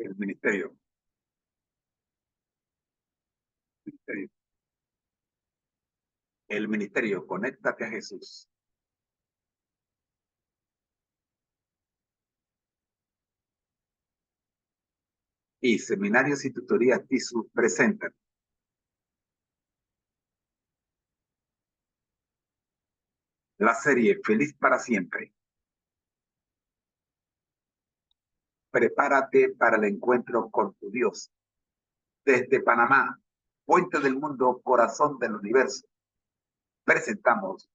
el ministerio. El ministerio, conéctate a Jesús. Y Seminarios y Tutorías TISU presentan la serie Feliz para Siempre. Prepárate para el encuentro con tu Dios. Desde Panamá, puente del mundo, corazón del universo, presentamos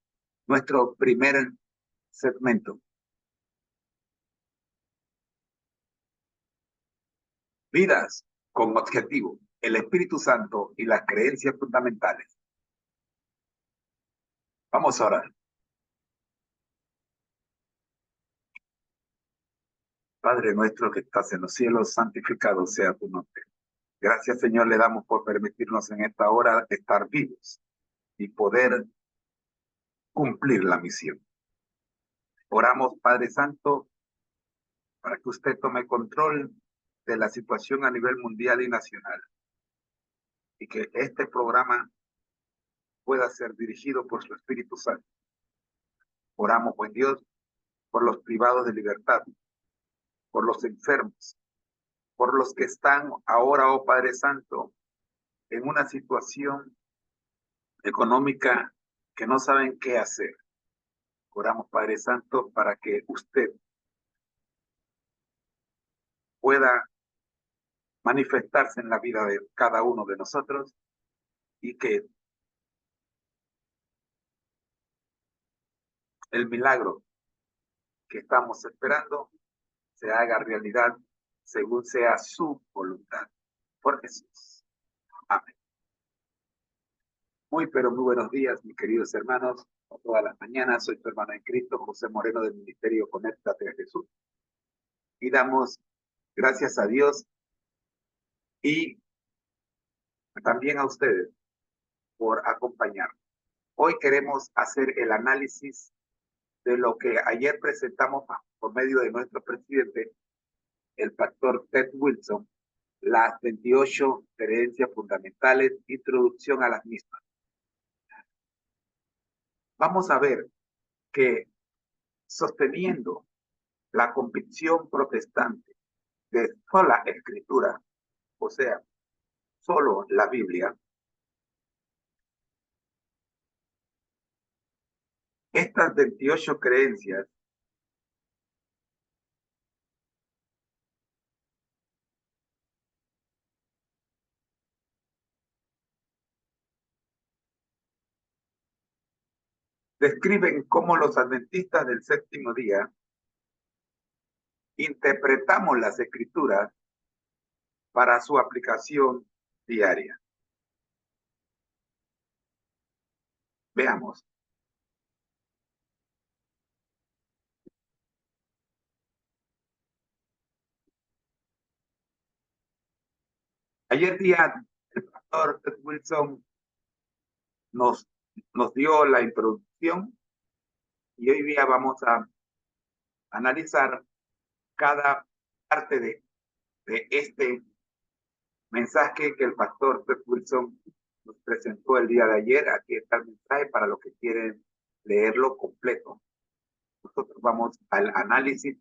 nuestro primer segmento. Vidas con objetivo, el Espíritu Santo y las creencias fundamentales. Vamos a orar. Padre nuestro que estás en los cielos, santificado sea tu nombre. Gracias, Señor, le damos por permitirnos en esta hora estar vivos y poder cumplir la misión. Oramos, Padre Santo, para que usted tome control de la situación a nivel mundial y nacional y que este programa pueda ser dirigido por su Espíritu Santo. Oramos, buen Dios, por los privados de libertad, por los enfermos, por los que están ahora, oh Padre Santo, en una situación económica que no saben qué hacer. Oramos, Padre Santo, para que usted pueda manifestarse en la vida de cada uno de nosotros y que el milagro que estamos esperando se haga realidad según sea su voluntad. Por Jesús. Amén. Pero muy buenos días, mis queridos hermanos. Todas las mañanas soy tu hermano en Cristo, José Moreno del Ministerio Conéctate a Jesús. Y damos gracias a Dios y también a ustedes por acompañarnos. Hoy queremos hacer el análisis de lo que ayer presentamos por medio de nuestro presidente, el pastor Ted Wilson, las 28 creencias fundamentales, introducción a las mismas. Vamos a ver que sosteniendo la convicción protestante de sola escritura, o sea, solo la Biblia, estas 28 creencias describen cómo los adventistas del séptimo día interpretamos las escrituras para su aplicación diaria. Veamos. Ayer día el pastor Ted Wilson nos dio la introducción y hoy día vamos a analizar cada parte de este mensaje que el pastor Ted Wilson nos presentó el día de ayer. Aquí está el mensaje para los que quieren leerlo completo. Nosotros vamos al análisis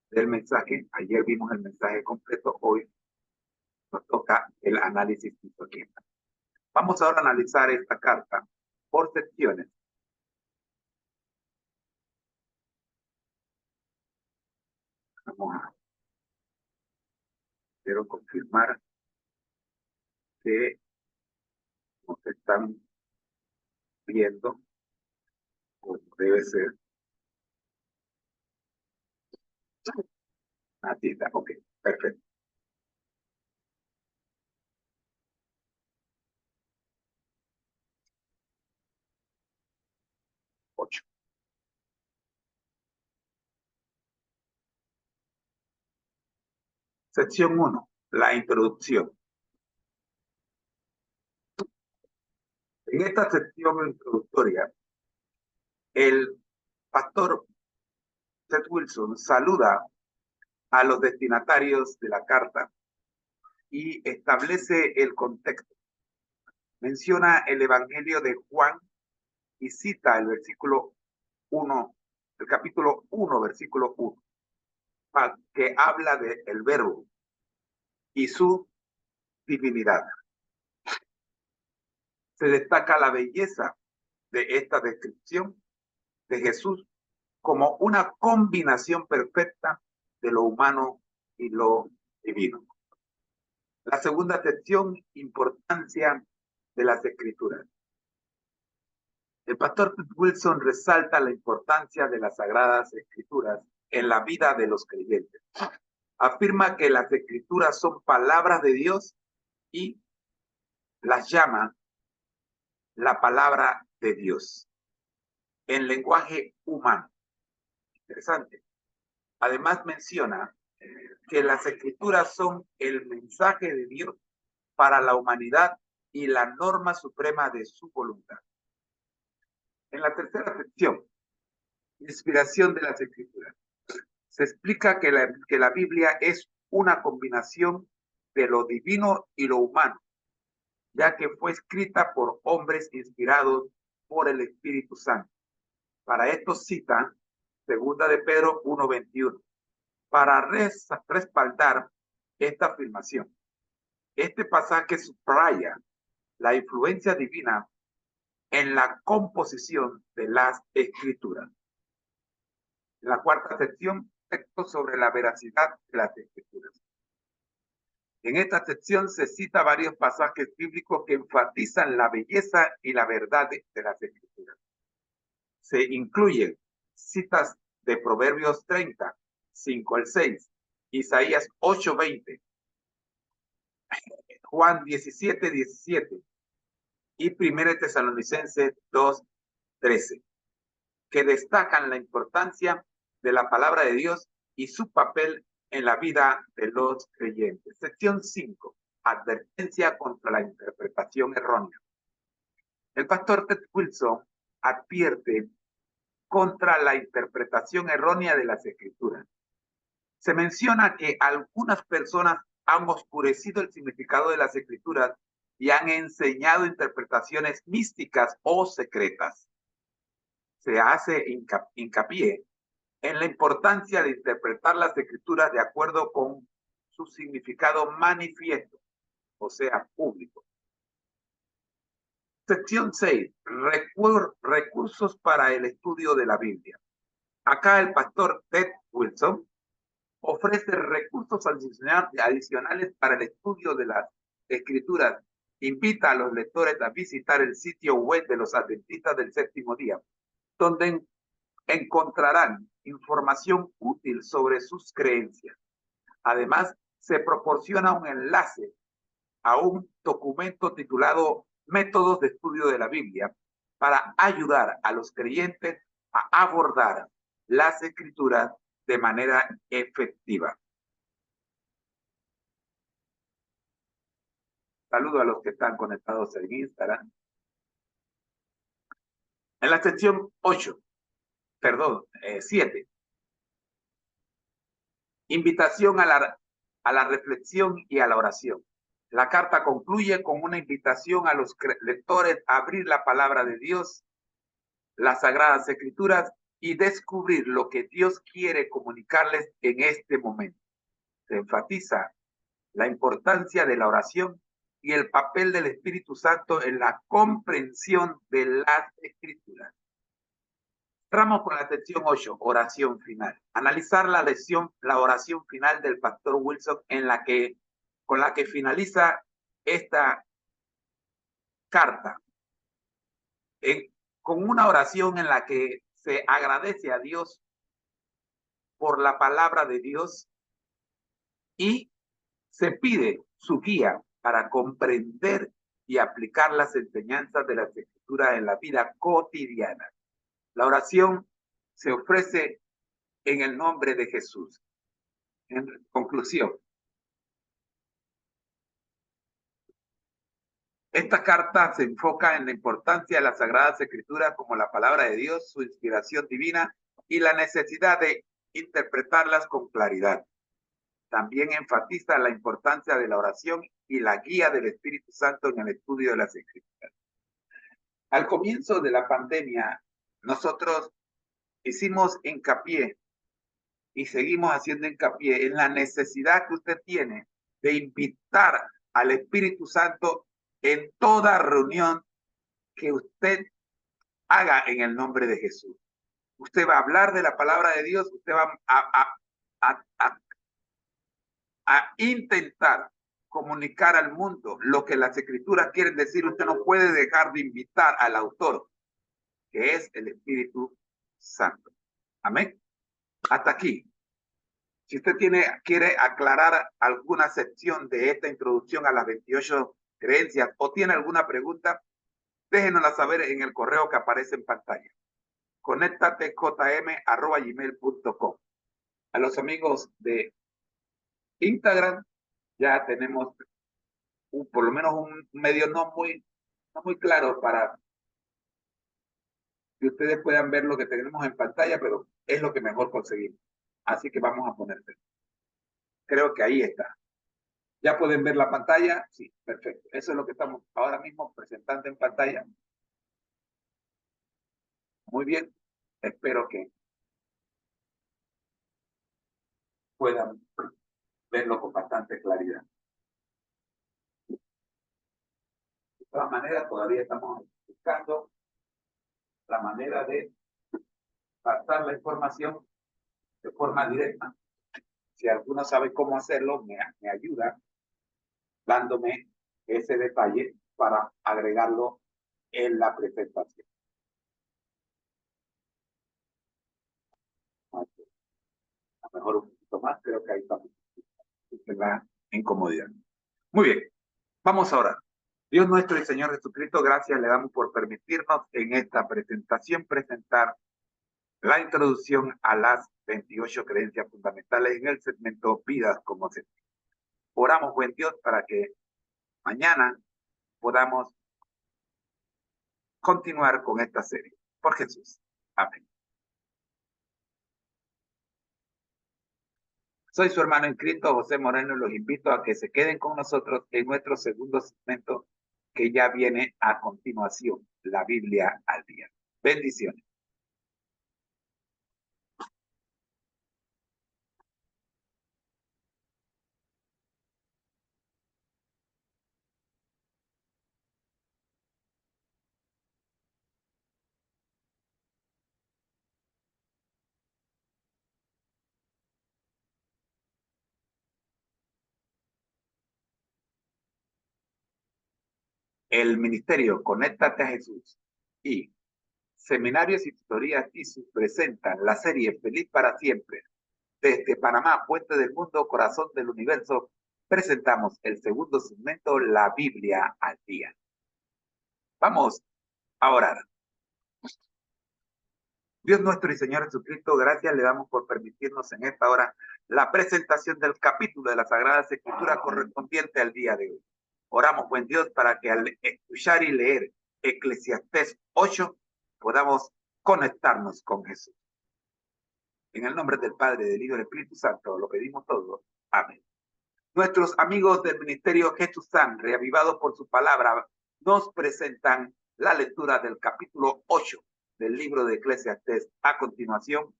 del mensaje. Ayer vimos el mensaje completo, hoy nos toca el análisis aquí. Vamos ahora a analizar esta carta por secciones. Quiero confirmar que nos están viendo como debe ser. Así está, ok, perfecto. Sección 1, la introducción. En esta sección introductoria, el pastor Ted Wilson saluda a los destinatarios de la carta y establece el contexto. Menciona el Evangelio de Juan y cita el versículo 1, el capítulo 1, versículo 1, que habla del verbo y su divinidad. Se destaca la belleza de esta descripción de Jesús como una combinación perfecta de lo humano y lo divino. La segunda sección, importancia de las Escrituras. El pastor Wilson resalta la importancia de las Sagradas Escrituras en la vida de los creyentes. Afirma que las Escrituras son palabras de Dios y las llama la palabra de Dios en lenguaje humano. Interesante. Además menciona que las Escrituras son el mensaje de Dios para la humanidad y la norma suprema de su voluntad. En la tercera sección, inspiración de las Escrituras, se explica que la Biblia es una combinación de lo divino y lo humano, ya que fue escrita por hombres inspirados por el Espíritu Santo. Para esto cita 2 de Pedro 1:21, para respaldar esta afirmación. Este pasaje subraya la influencia divina en la composición de las Escrituras. En la cuarta sección, texto sobre la veracidad de las Escrituras. En esta sección se cita varios pasajes bíblicos que enfatizan la belleza y la verdad de las Escrituras. Se incluyen citas de Proverbios 30, 5 al 6, Isaías 8:20, Juan 17:17 y 1 Tesalonicenses 2:13, que destacan la importancia de la palabra de Dios y su papel en la vida de los creyentes. Sección 5. Advertencia contra la interpretación errónea. El pastor Ted Wilson advierte contra la interpretación errónea de las Escrituras. Se menciona que algunas personas han oscurecido el significado de las Escrituras y han enseñado interpretaciones místicas o secretas. Se hace hincapié en la importancia de interpretar las Escrituras de acuerdo con su significado manifiesto, o sea, público. Sección 6. Recursos para el estudio de la Biblia. Acá el pastor Ted Wilson ofrece recursos adicionales para el estudio de las Escrituras. Invita a los lectores a visitar el sitio web de los Adventistas del Séptimo Día, donde encontrarán información útil sobre sus creencias. Además, se proporciona un enlace a un documento titulado Métodos de Estudio de la Biblia para ayudar a los creyentes a abordar las Escrituras de manera efectiva. Saludo a los que están conectados en Instagram. En la sección 7. Invitación a la reflexión y a la oración. La carta concluye con una invitación a los lectores a abrir la palabra de Dios, las Sagradas Escrituras, y descubrir lo que Dios quiere comunicarles en este momento. Se enfatiza la importancia de la oración y el papel del Espíritu Santo en la comprensión de las Escrituras. Entramos con la sección 8, oración final. Analizar la oración final del pastor Wilson con la que finaliza esta carta, con una oración en la que se agradece a Dios por la palabra de Dios y se pide su guía para comprender y aplicar las enseñanzas de las Escrituras en la vida cotidiana. La oración se ofrece en el nombre de Jesús. En conclusión, esta carta se enfoca en la importancia de las Sagradas Escrituras como la palabra de Dios, su inspiración divina y la necesidad de interpretarlas con claridad. también enfatiza la importancia de la oración y la guía del Espíritu Santo en el estudio de las Escrituras. Al comienzo de la pandemia, nosotros hicimos hincapié y seguimos haciendo hincapié en la necesidad que usted tiene de invitar al Espíritu Santo en toda reunión que usted haga en el nombre de Jesús. Usted va a hablar de la palabra de Dios, usted va a intentar comunicar al mundo lo que las Escrituras quieren decir. Usted no puede dejar de invitar al autor, que es el Espíritu Santo. Amén. Hasta aquí. Si usted quiere aclarar alguna sección de esta introducción a las 28 creencias o tiene alguna pregunta, déjenosla saber en el correo que aparece en pantalla. conéctatejm@gmail.com. A los amigos de Instagram ya tenemos por lo menos un medio no muy claro para que ustedes puedan ver lo que tenemos en pantalla, pero es lo que mejor conseguimos. Así que vamos a ponerse. Creo que ahí está. ¿Ya pueden ver la pantalla? Sí, perfecto. Eso es lo que estamos ahora mismo presentando en pantalla. Muy bien. Espero que puedan verlo con bastante claridad. De todas maneras, todavía estamos buscando la manera de pasar la información de forma directa. Si alguno sabe cómo hacerlo, me ayuda dándome ese detalle para agregarlo en la presentación. A lo mejor un poquito más, creo que ahí estamos en la incomodidad. Muy bien, vamos ahora. Dios nuestro y Señor Jesucristo, gracias le damos por permitirnos en esta presentación presentar la introducción a las 28 creencias fundamentales en el segmento Vidas como Sentido. Oramos, buen Dios, para que mañana podamos continuar con esta serie. Por Jesús. Amén. Soy su hermano en Cristo, José Moreno, y los invito a que se queden con nosotros en nuestro segundo segmento que ya viene a continuación, la Biblia al día. Bendiciones. El ministerio Conéctate a Jesús y Seminarios y Tutorías ISU presentan la serie Feliz para Siempre. Desde Panamá, Puente del Mundo, Corazón del Universo, presentamos el segundo segmento, la Biblia al día. Vamos a orar. Dios nuestro y Señor Jesucristo, gracias le damos por permitirnos en esta hora la presentación del capítulo de la Sagrada Escritura correspondiente al día de hoy. Oramos, buen Dios, para que al escuchar y leer Eclesiastés 8 podamos conectarnos con Jesús. En el nombre del Padre, del Hijo y del Espíritu Santo, lo pedimos todo. Amén. Nuestros amigos del Ministerio Jesús San, reavivados por su palabra, nos presentan la lectura del capítulo 8 del libro de Eclesiastés. A continuación,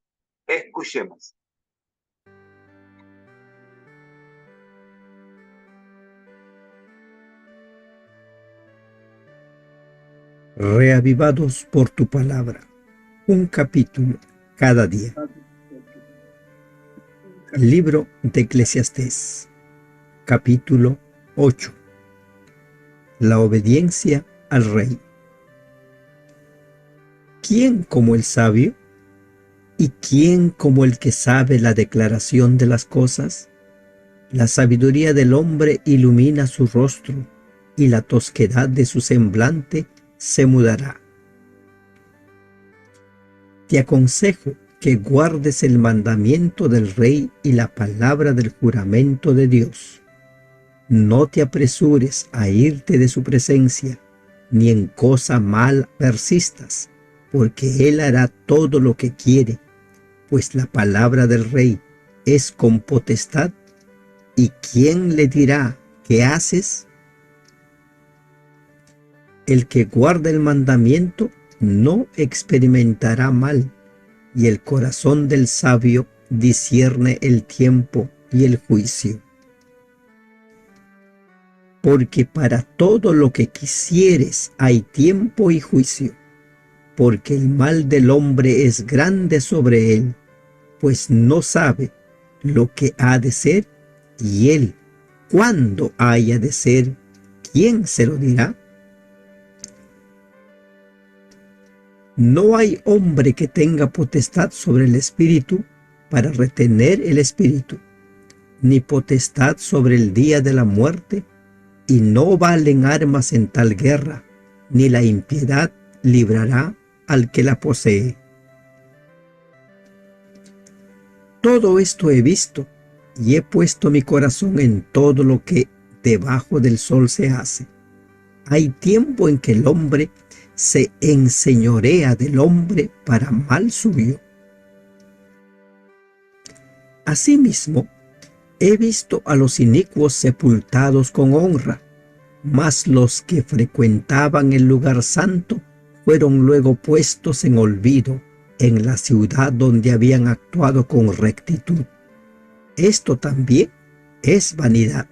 escuchemos. Reavivados por tu palabra, un capítulo cada día. Libro de Eclesiastés, capítulo 8. La obediencia al rey. ¿Quién como el sabio? ¿Y quién como el que sabe la declaración de las cosas? La sabiduría del hombre ilumina su rostro, y la tosquedad de su semblante se mudará. Te aconsejo que guardes el mandamiento del rey y la palabra del juramento de Dios. No te apresures a irte de su presencia, ni en cosa mal persistas, porque él hará todo lo que quiere, pues la palabra del rey es con potestad ¿Y quién le dirá qué haces? El que guarda el mandamiento no experimentará mal, y el corazón del sabio discierne el tiempo y el juicio. Porque para todo lo que quisieres hay tiempo y juicio, porque el mal del hombre es grande sobre él, pues no sabe lo que ha de ser, y él, cuándo haya de ser, ¿quién se lo dirá? No hay hombre que tenga potestad sobre el espíritu para retener el espíritu, ni potestad sobre el día de la muerte, y no valen armas en tal guerra, ni la impiedad librará al que la posee. Todo esto he visto, y he puesto mi corazón en todo lo que debajo del sol se hace. Hay tiempo en que el hombre se enseñorea del hombre para mal suyo. Asimismo, he visto a los inicuos sepultados con honra, mas los que frecuentaban el lugar santo fueron luego puestos en olvido en la ciudad donde habían actuado con rectitud. Esto también es vanidad.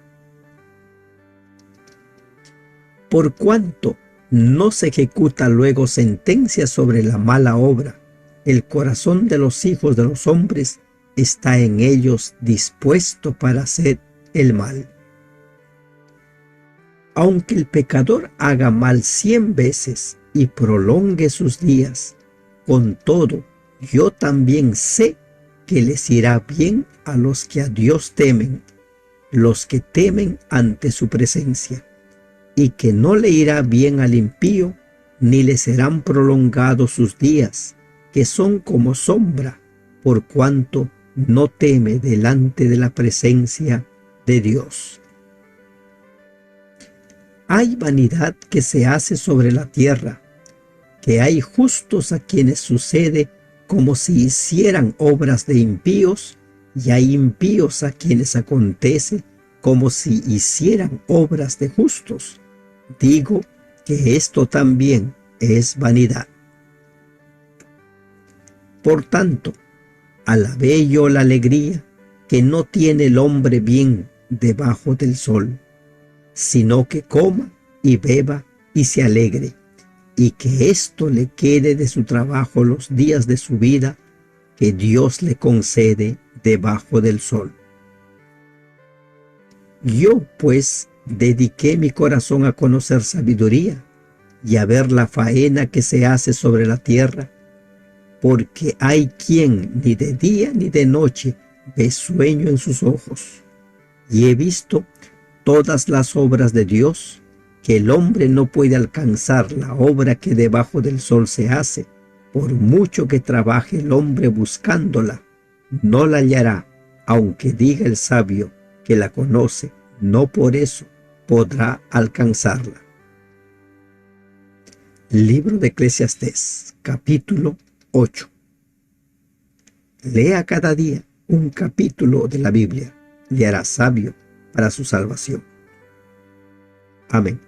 Por cuanto no se ejecuta luego sentencia sobre la mala obra, el corazón de los hijos de los hombres está en ellos dispuesto para hacer el mal. Aunque el pecador haga mal 100 veces y prolongue sus días, con todo, yo también sé que les irá bien a los que a Dios temen, los que temen ante su presencia, y que no le irá bien al impío, ni le serán prolongados sus días, que son como sombra, por cuanto no teme delante de la presencia de Dios. Hay vanidad que se hace sobre la tierra, que hay justos a quienes sucede como si hicieran obras de impíos, y hay impíos a quienes acontece como si hicieran obras de justos. Digo que esto también es vanidad. Por tanto, alabé yo la alegría que no tiene el hombre bien debajo del sol, sino que coma y beba y se alegre, y que esto le quede de su trabajo los días de su vida que Dios le concede debajo del sol. Yo, pues, dediqué mi corazón a conocer sabiduría y a ver la faena que se hace sobre la tierra, porque hay quien ni de día ni de noche ve sueño en sus ojos. Y he visto todas las obras de Dios, que el hombre no puede alcanzar la obra que debajo del sol se hace, por mucho que trabaje el hombre buscándola, no la hallará, aunque diga el sabio que la conoce, no por eso podrá alcanzarla. Libro de Eclesiastés, capítulo 8. Lea cada día un capítulo de la Biblia, le hará sabio para su salvación. Amén.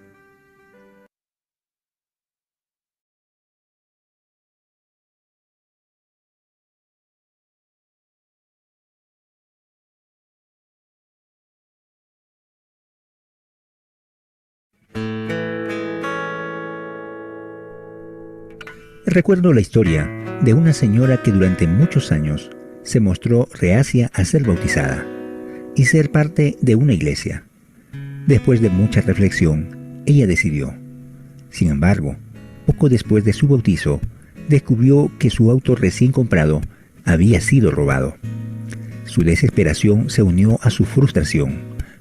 Recuerdo la historia de una señora que durante muchos años se mostró reacia a ser bautizada y ser parte de una iglesia. Después de mucha reflexión, ella decidió. Sin embargo, poco después de su bautizo, descubrió que su auto recién comprado había sido robado. Su desesperación se unió a su frustración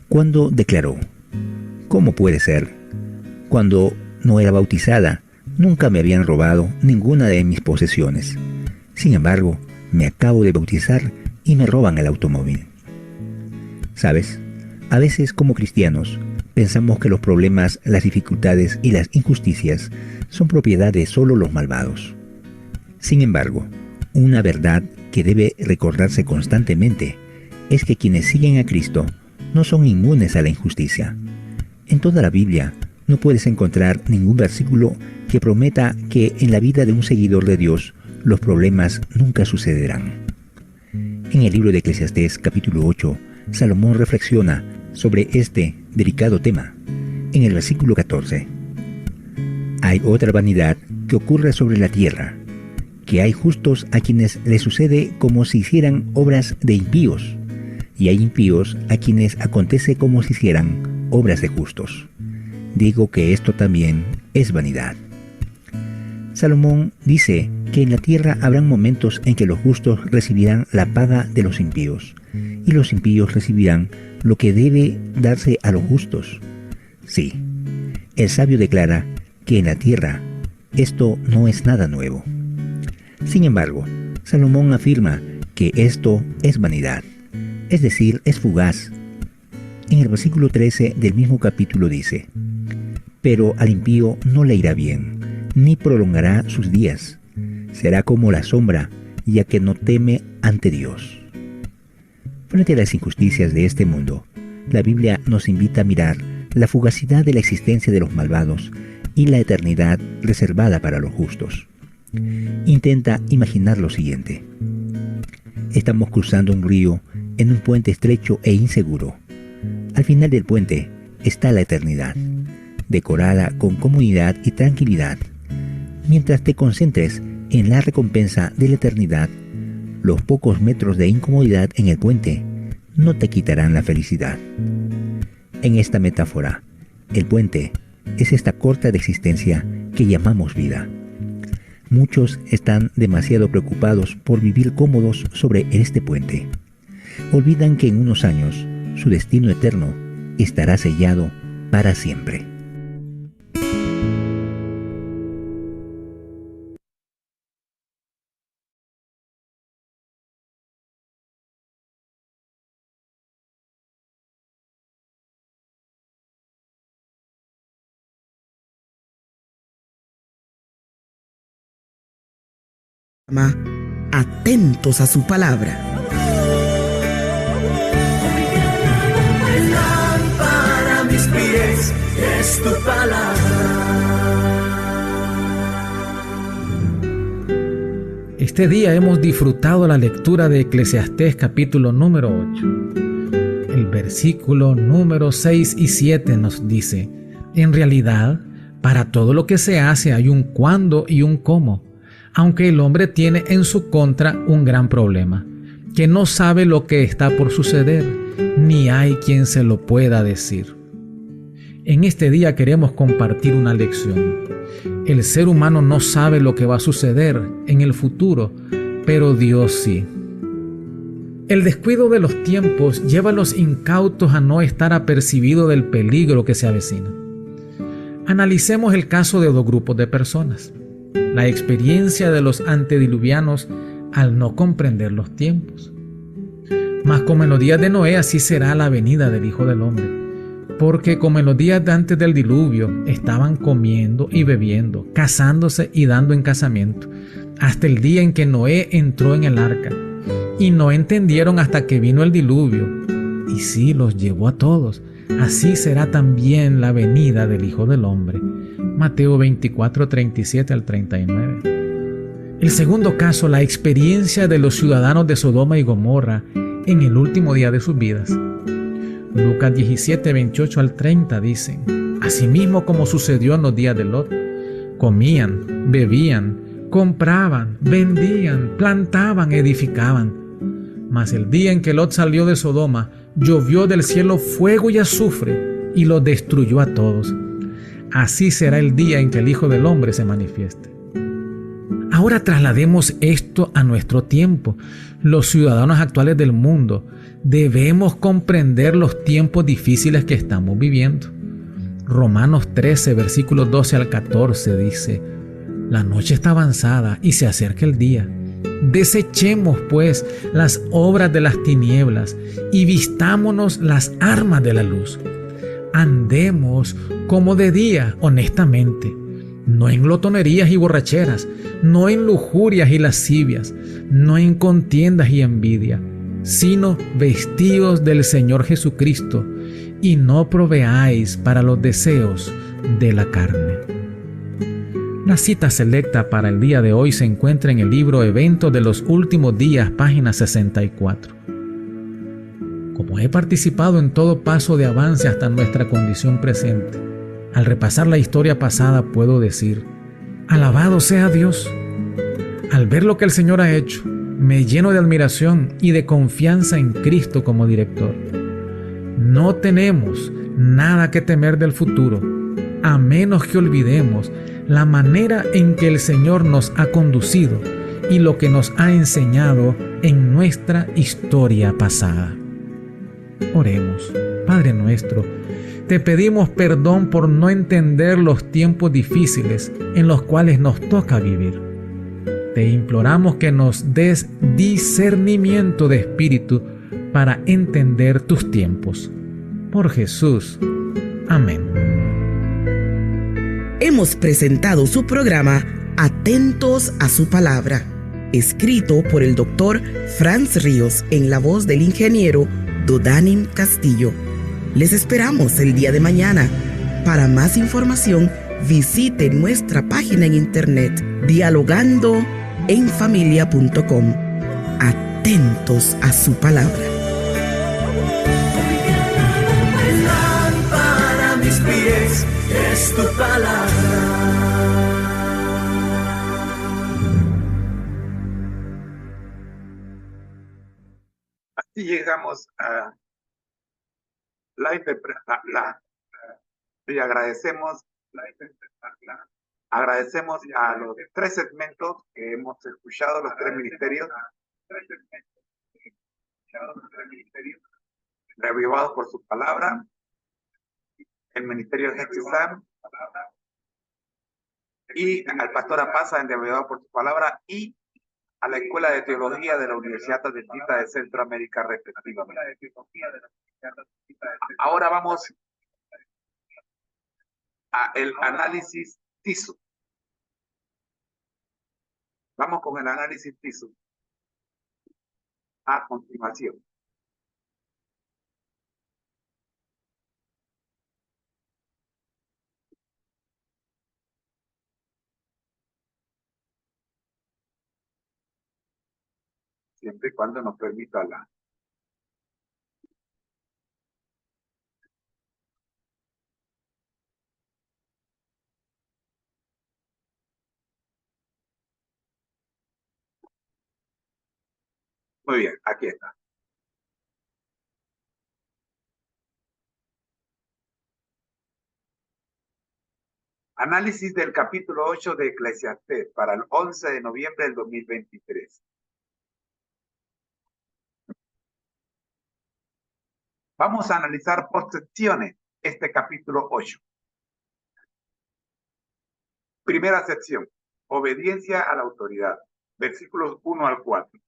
cuando declaró: ¿cómo puede ser? Cuando no era bautizada, nunca me habían robado ninguna de mis posesiones. Sin embargo, me acabo de bautizar y me roban el automóvil. ¿Sabes? A veces, como cristianos, pensamos que los problemas, las dificultades y las injusticias son propiedad de solo los malvados. Sin embargo, una verdad que debe recordarse constantemente es que quienes siguen a Cristo no son inmunes a la injusticia. En toda la Biblia no puedes encontrar ningún versículo que prometa que en la vida de un seguidor de Dios los problemas nunca sucederán. En el libro de Eclesiastés capítulo 8, Salomón reflexiona sobre este delicado tema. En el versículo 14, hay otra vanidad que ocurre sobre la tierra, que hay justos a quienes les sucede como si hicieran obras de impíos, y hay impíos a quienes acontece como si hicieran obras de justos. Digo que esto también es vanidad. Salomón dice que en la tierra habrán momentos en que los justos recibirán la paga de los impíos, y los impíos recibirán lo que debe darse a los justos. Sí, el sabio declara que en la tierra esto no es nada nuevo. Sin embargo, Salomón afirma que esto es vanidad, es decir, es fugaz. En el versículo 13 del mismo capítulo dice: pero al impío no le irá bien, ni prolongará sus días. Será como la sombra, ya que no teme ante Dios. Frente a las injusticias de este mundo, la Biblia nos invita a mirar la fugacidad de la existencia de los malvados y la eternidad reservada para los justos. Intenta imaginar lo siguiente. Estamos cruzando un río en un puente estrecho e inseguro. Al final del puente está la eternidad, decorada con comodidad y tranquilidad. Mientras te concentres en la recompensa de la eternidad, los pocos metros de incomodidad en el puente no te quitarán la felicidad. En esta metáfora, el puente es esta corta de existencia que llamamos vida. Muchos están demasiado preocupados por vivir cómodos sobre este puente. Olvidan que en unos años su destino eterno estará sellado para siempre. Atentos a su palabra. Lámpara a mis pies es tu palabra. Este día hemos disfrutado la lectura de Eclesiastés capítulo número 8. El versículo número 6 y 7 nos dice: en realidad, para todo lo que se hace hay un cuándo y un cómo. Aunque el hombre tiene en su contra un gran problema, que no sabe lo que está por suceder, ni hay quien se lo pueda decir. En este día queremos compartir una lección. El ser humano no sabe lo que va a suceder en el futuro, pero Dios sí. El descuido de los tiempos lleva a los incautos a no estar apercibidos del peligro que se avecina. Analicemos el caso de dos grupos de personas. La experiencia de los antediluvianos al no comprender los tiempos. Mas como en los días de Noé, así será la venida del Hijo del Hombre. Porque como en los días de antes del diluvio, estaban comiendo y bebiendo, casándose y dando en casamiento, hasta el día en que Noé entró en el arca. Y no entendieron hasta que vino el diluvio, y sí los llevó a todos. Así será también la venida del Hijo del Hombre. Mateo 24, 37 al 39. El segundo caso, la experiencia de los ciudadanos de Sodoma y Gomorra en el último día de sus vidas. Lucas 17, 28 al 30 dicen: asimismo como sucedió en los días de Lot, comían, bebían, compraban, vendían, plantaban, edificaban. Mas el día en que Lot salió de Sodoma, llovió del cielo fuego y azufre y los destruyó a todos. Así será el día en que el Hijo del Hombre se manifieste. Ahora traslademos esto a nuestro tiempo. Los ciudadanos actuales del mundo debemos comprender los tiempos difíciles que estamos viviendo. Romanos 13, versículos 12 al 14 dice: la noche está avanzada y se acerca el día. Desechemos pues las obras de las tinieblas y vistámonos las armas de la luz. Andemos como de día, honestamente, no en glotonerías y borracheras, no en lujurias y lascivias, no en contiendas y envidia, sino vestíos del Señor Jesucristo, y no proveáis para los deseos de la carne. La cita selecta para el día de hoy se encuentra en el libro Eventos de los Últimos Días, página 64. Como he participado en todo paso de avance hasta nuestra condición presente, al repasar la historia pasada puedo decir: alabado sea Dios. Al ver lo que el Señor ha hecho, me lleno de admiración y de confianza en Cristo como director. No tenemos nada que temer del futuro, a menos que olvidemos la manera en que el Señor nos ha conducido y lo que nos ha enseñado en nuestra historia pasada. Oremos. Padre nuestro, te pedimos perdón por no entender los tiempos difíciles en los cuales nos toca vivir. Te imploramos que nos des discernimiento de espíritu para entender tus tiempos. Por Jesús. Amén. Hemos presentado su programa Atentos a su Palabra, escrito por el Dr. Franz Ríos en la voz del ingeniero Dodanim Castillo. Les esperamos el día de mañana. Para más información, visite nuestra página en internet dialogandoenfamilia.com. Atentos a su palabra. Lámpara a mis pies es tu palabra. Así llegamos a y agradecemos a los tres segmentos que hemos escuchado, los tres ministerios reavivados por su palabra, el ministerio de Hexisam y al pastor Apaza en reavivado por su palabra, y a la Escuela de Teología de la Universidad Adventista de Centroamérica respectivamente. Ahora vamos a el análisis TISU. Vamos con el análisis TISU a continuación. Siempre y cuando nos permita la... Muy bien, aquí está. Análisis del capítulo 8 de Eclesiastés para el 11 de noviembre del 2023. Vamos a analizar por secciones este capítulo 8. Primera sección, obediencia a la autoridad, versículos 1 al 4.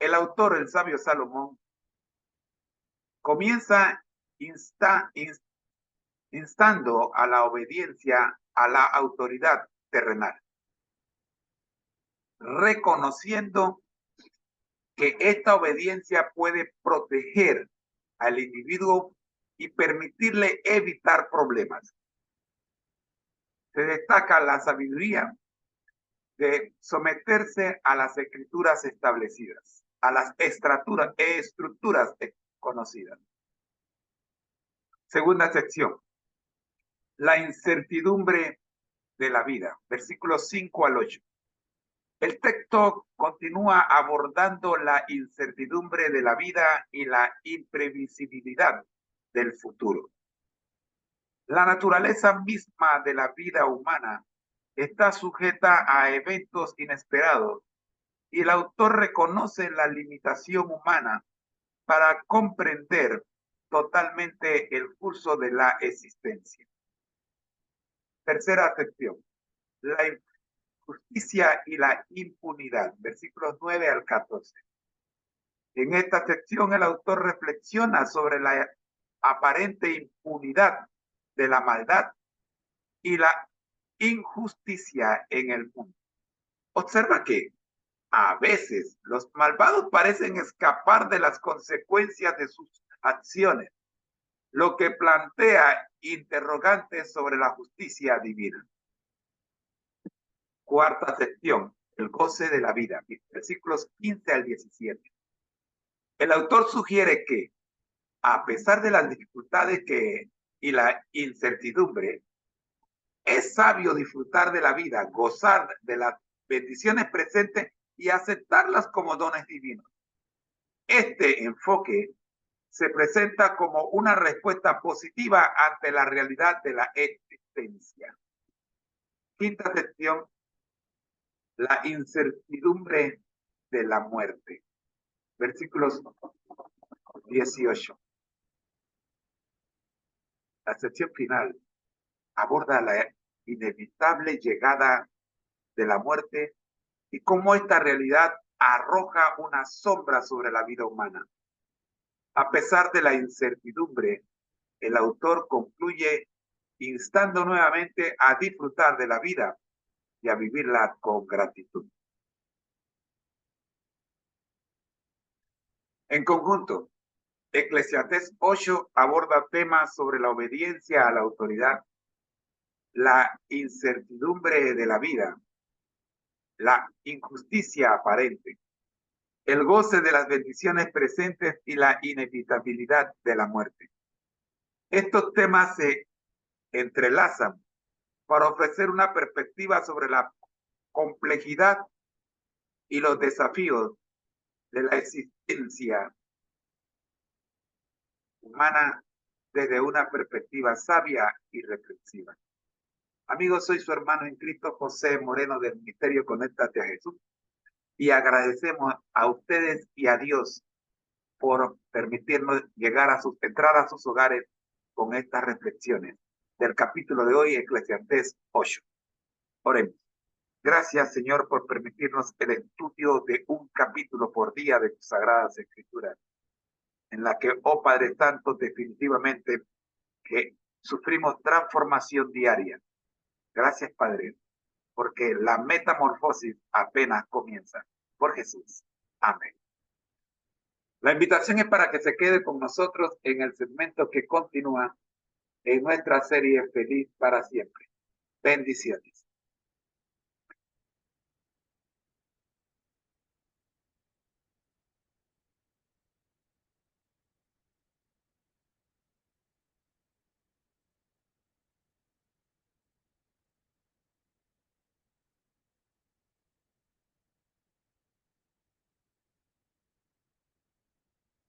El autor, el sabio Salomón, comienza instando a la obediencia a la autoridad terrenal, reconociendo que esta obediencia puede proteger al individuo y permitirle evitar problemas. Se destaca la sabiduría de someterse a las escrituras establecidas, a las estructuras conocidas. Segunda sección, la incertidumbre de la vida, versículos 5 al 8. El texto continúa abordando la incertidumbre de la vida y la imprevisibilidad del futuro. La naturaleza misma de la vida humana está sujeta a eventos inesperados y el autor reconoce la limitación humana para comprender totalmente el curso de la existencia. Tercera sección, la justicia y la impunidad, versículos 9 al 14. En esta sección el autor reflexiona sobre la aparente impunidad de la maldad y la injusticia en el mundo. Observa que a veces los malvados parecen escapar de las consecuencias de sus acciones, lo que plantea interrogantes sobre la justicia divina. Cuarta sección, el goce de la vida, versículos 15 al 17. El autor sugiere que, a pesar de las dificultades y la incertidumbre, es sabio disfrutar de la vida, gozar de las bendiciones presentes y aceptarlas como dones divinos. Este enfoque se presenta como una respuesta positiva ante la realidad de la existencia. Quinta sección, la incertidumbre de la muerte. Versículos 18. La sección final aborda la inevitable llegada de la muerte y cómo esta realidad arroja una sombra sobre la vida humana. A pesar de la incertidumbre, el autor concluye instando nuevamente a disfrutar de la vida y a vivirla con gratitud. En conjunto, Eclesiastés 8 aborda temas sobre la obediencia a la autoridad, la incertidumbre de la vida, la injusticia aparente, el goce de las bendiciones presentes y la inevitabilidad de la muerte. Estos temas se entrelazan para ofrecer una perspectiva sobre la complejidad y los desafíos de la existencia humana desde una perspectiva sabia y reflexiva. Amigos, soy su hermano en Cristo, José Moreno, del Ministerio Conéctate a Jesús, y agradecemos a ustedes y a Dios por permitirnos entrar a sus hogares con estas reflexiones del capítulo de hoy, Eclesiastés 8. Oremos. Gracias, Señor, por permitirnos el estudio de un capítulo por día de tus sagradas escrituras, en la que, oh Padre Santo, definitivamente que sufrimos transformación diaria. Gracias, Padre, porque la metamorfosis apenas comienza. Por Jesús. Amén. La invitación es para que se quede con nosotros en el segmento que continúa en nuestra serie Feliz para Siempre. Bendiciones.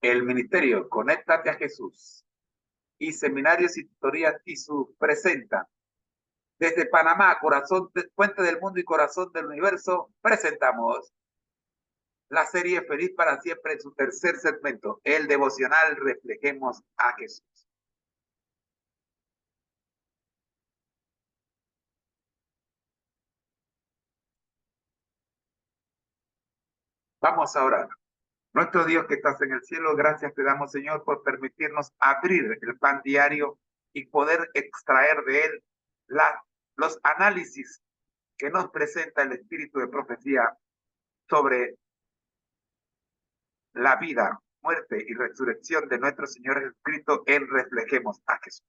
El Ministerio Conéctate a Jesús y Seminarios y Tutorías TISU presenta desde Panamá, Puente del Mundo y Corazón del Universo, presentamos la serie Feliz para Siempre en su tercer segmento, el devocional Reflejemos a Jesús. Vamos a orar. Nuestro Dios que estás en el cielo, gracias te damos, Señor, por permitirnos abrir el pan diario y poder extraer de él los análisis que nos presenta el espíritu de profecía sobre la vida, muerte y resurrección de nuestro Señor Jesucristo en Reflejemos a Jesús.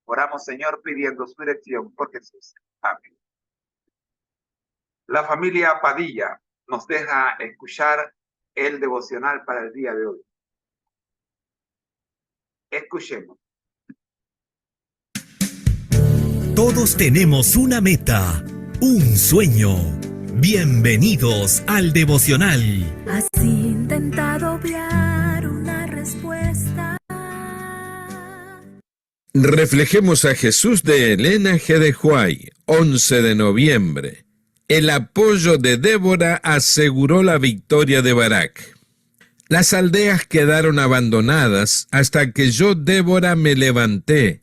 Oramos, Señor, pidiendo su dirección por Jesús. Amén. La familia Padilla nos deja escuchar el devocional para el día de hoy. Escuchemos. Todos tenemos una meta, un sueño. Bienvenidos al devocional. ¿Has intentado obviar una respuesta? Reflejemos a Jesús de Elena G. de Huay, 11 de noviembre. El apoyo de Débora aseguró la victoria de Barak. Las aldeas quedaron abandonadas hasta que yo, Débora, me levanté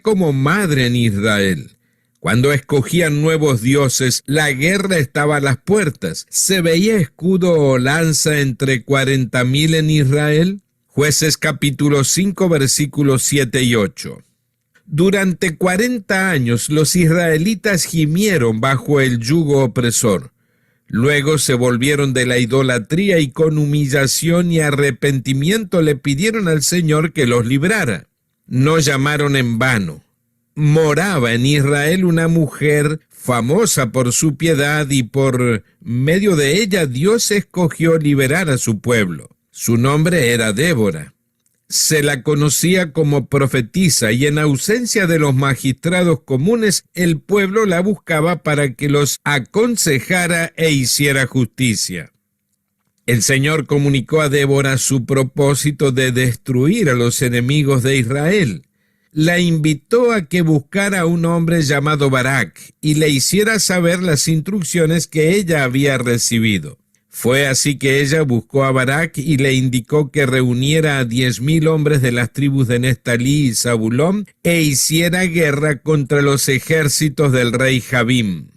como madre en Israel. Cuando escogían nuevos dioses, la guerra estaba a las puertas. ¿Se veía escudo o lanza entre 40,000 en Israel? Jueces capítulo 5, versículos 7 y 8. Durante 40 años los israelitas gimieron bajo el yugo opresor. Luego se volvieron de la idolatría y con humillación y arrepentimiento le pidieron al Señor que los librara. No llamaron en vano. Moraba en Israel una mujer famosa por su piedad y por medio de ella Dios escogió liberar a su pueblo. Su nombre era Débora. Se la conocía como profetisa y en ausencia de los magistrados comunes, el pueblo la buscaba para que los aconsejara e hiciera justicia. El Señor comunicó a Débora su propósito de destruir a los enemigos de Israel. La invitó a que buscara a un hombre llamado Barak y le hiciera saber las instrucciones que ella había recibido. Fue así que ella buscó a Barak y le indicó que reuniera a 10,000 hombres de las tribus de Neftalí y Zabulón e hiciera guerra contra los ejércitos del rey Jabín.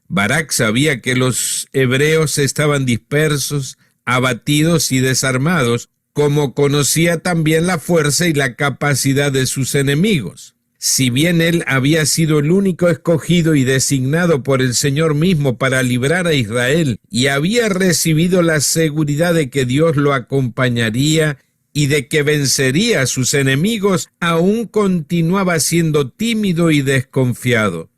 Barak sabía que los hebreos estaban dispersos, abatidos y desarmados, como conocía también la fuerza y la capacidad de sus enemigos. Si bien él había sido el único escogido y designado por el Señor mismo para librar a Israel y había recibido la seguridad de que Dios lo acompañaría y de que vencería a sus enemigos, aún continuaba siendo tímido y desconfiado.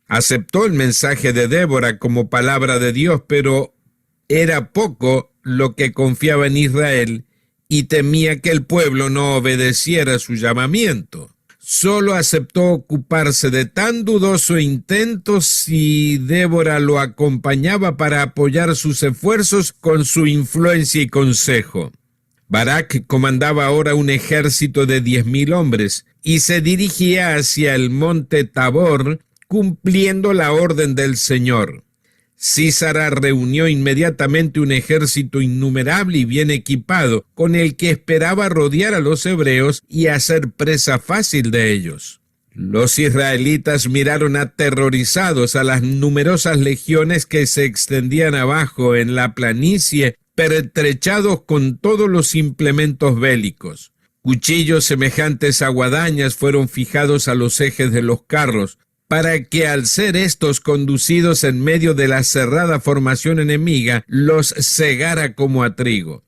Aceptó el mensaje de Débora como palabra de Dios, pero era poco lo que confiaba en Israel y temía que el pueblo no obedeciera su llamamiento. Solo aceptó ocuparse de tan dudoso intento si Débora lo acompañaba para apoyar sus esfuerzos con su influencia y consejo. Barak comandaba ahora un ejército de 10,000 hombres y se dirigía hacia el monte Tabor, cumpliendo la orden del Señor. Sísara reunió inmediatamente un ejército innumerable y bien equipado, con el que esperaba rodear a los hebreos y hacer presa fácil de ellos. Los israelitas miraron aterrorizados a las numerosas legiones que se extendían abajo en la planicie, pertrechados con todos los implementos bélicos. Cuchillos semejantes a guadañas fueron fijados a los ejes de los carros, para que al ser estos conducidos en medio de la cerrada formación enemiga, los cegara como a trigo.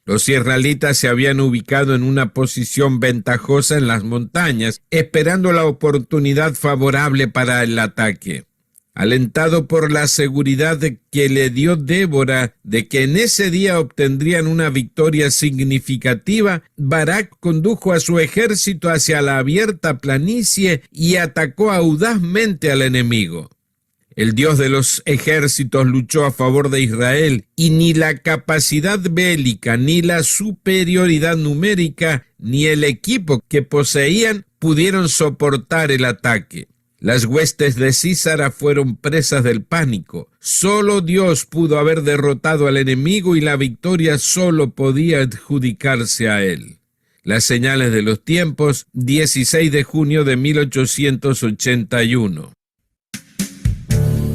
Los israelitas se habían ubicado en una posición ventajosa en las montañas, esperando la oportunidad favorable para el ataque. Alentado por la seguridad que le dio Débora de que en ese día obtendrían una victoria significativa, Barak condujo a su ejército hacia la abierta planicie y atacó audazmente al enemigo. El Dios de los ejércitos luchó a favor de Israel y ni la capacidad bélica, ni la superioridad numérica, ni el equipo que poseían pudieron soportar el ataque. Las huestes de Sísara fueron presas del pánico. Solo Dios pudo haber derrotado al enemigo y la victoria solo podía adjudicarse a él. Las señales de los tiempos, 16 de junio de 1881.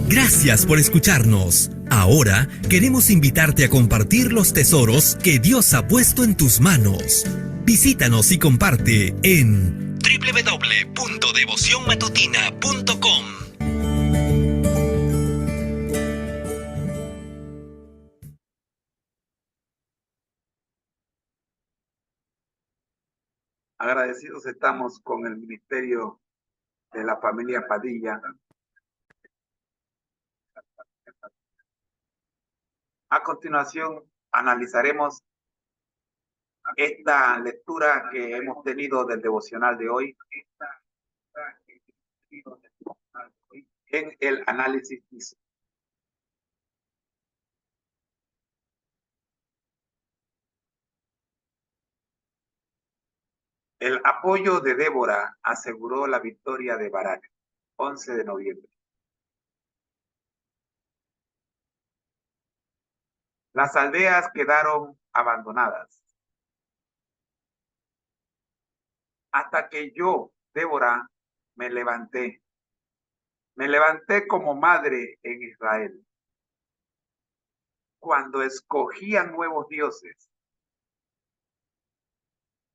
Gracias por escucharnos. Ahora queremos invitarte a compartir los tesoros que Dios ha puesto en tus manos. Visítanos y comparte en www.devocionmatutina.com. Agradecidos estamos con el ministerio de la familia Padilla. A continuación, analizaremos esta lectura que hemos tenido del devocional de hoy. En el análisis dice: el apoyo de Débora aseguró la victoria de Barak, 11 de noviembre. Las aldeas quedaron abandonadas. Hasta que yo, Débora, me levanté. Me levanté como madre en Israel. Cuando escogían nuevos dioses,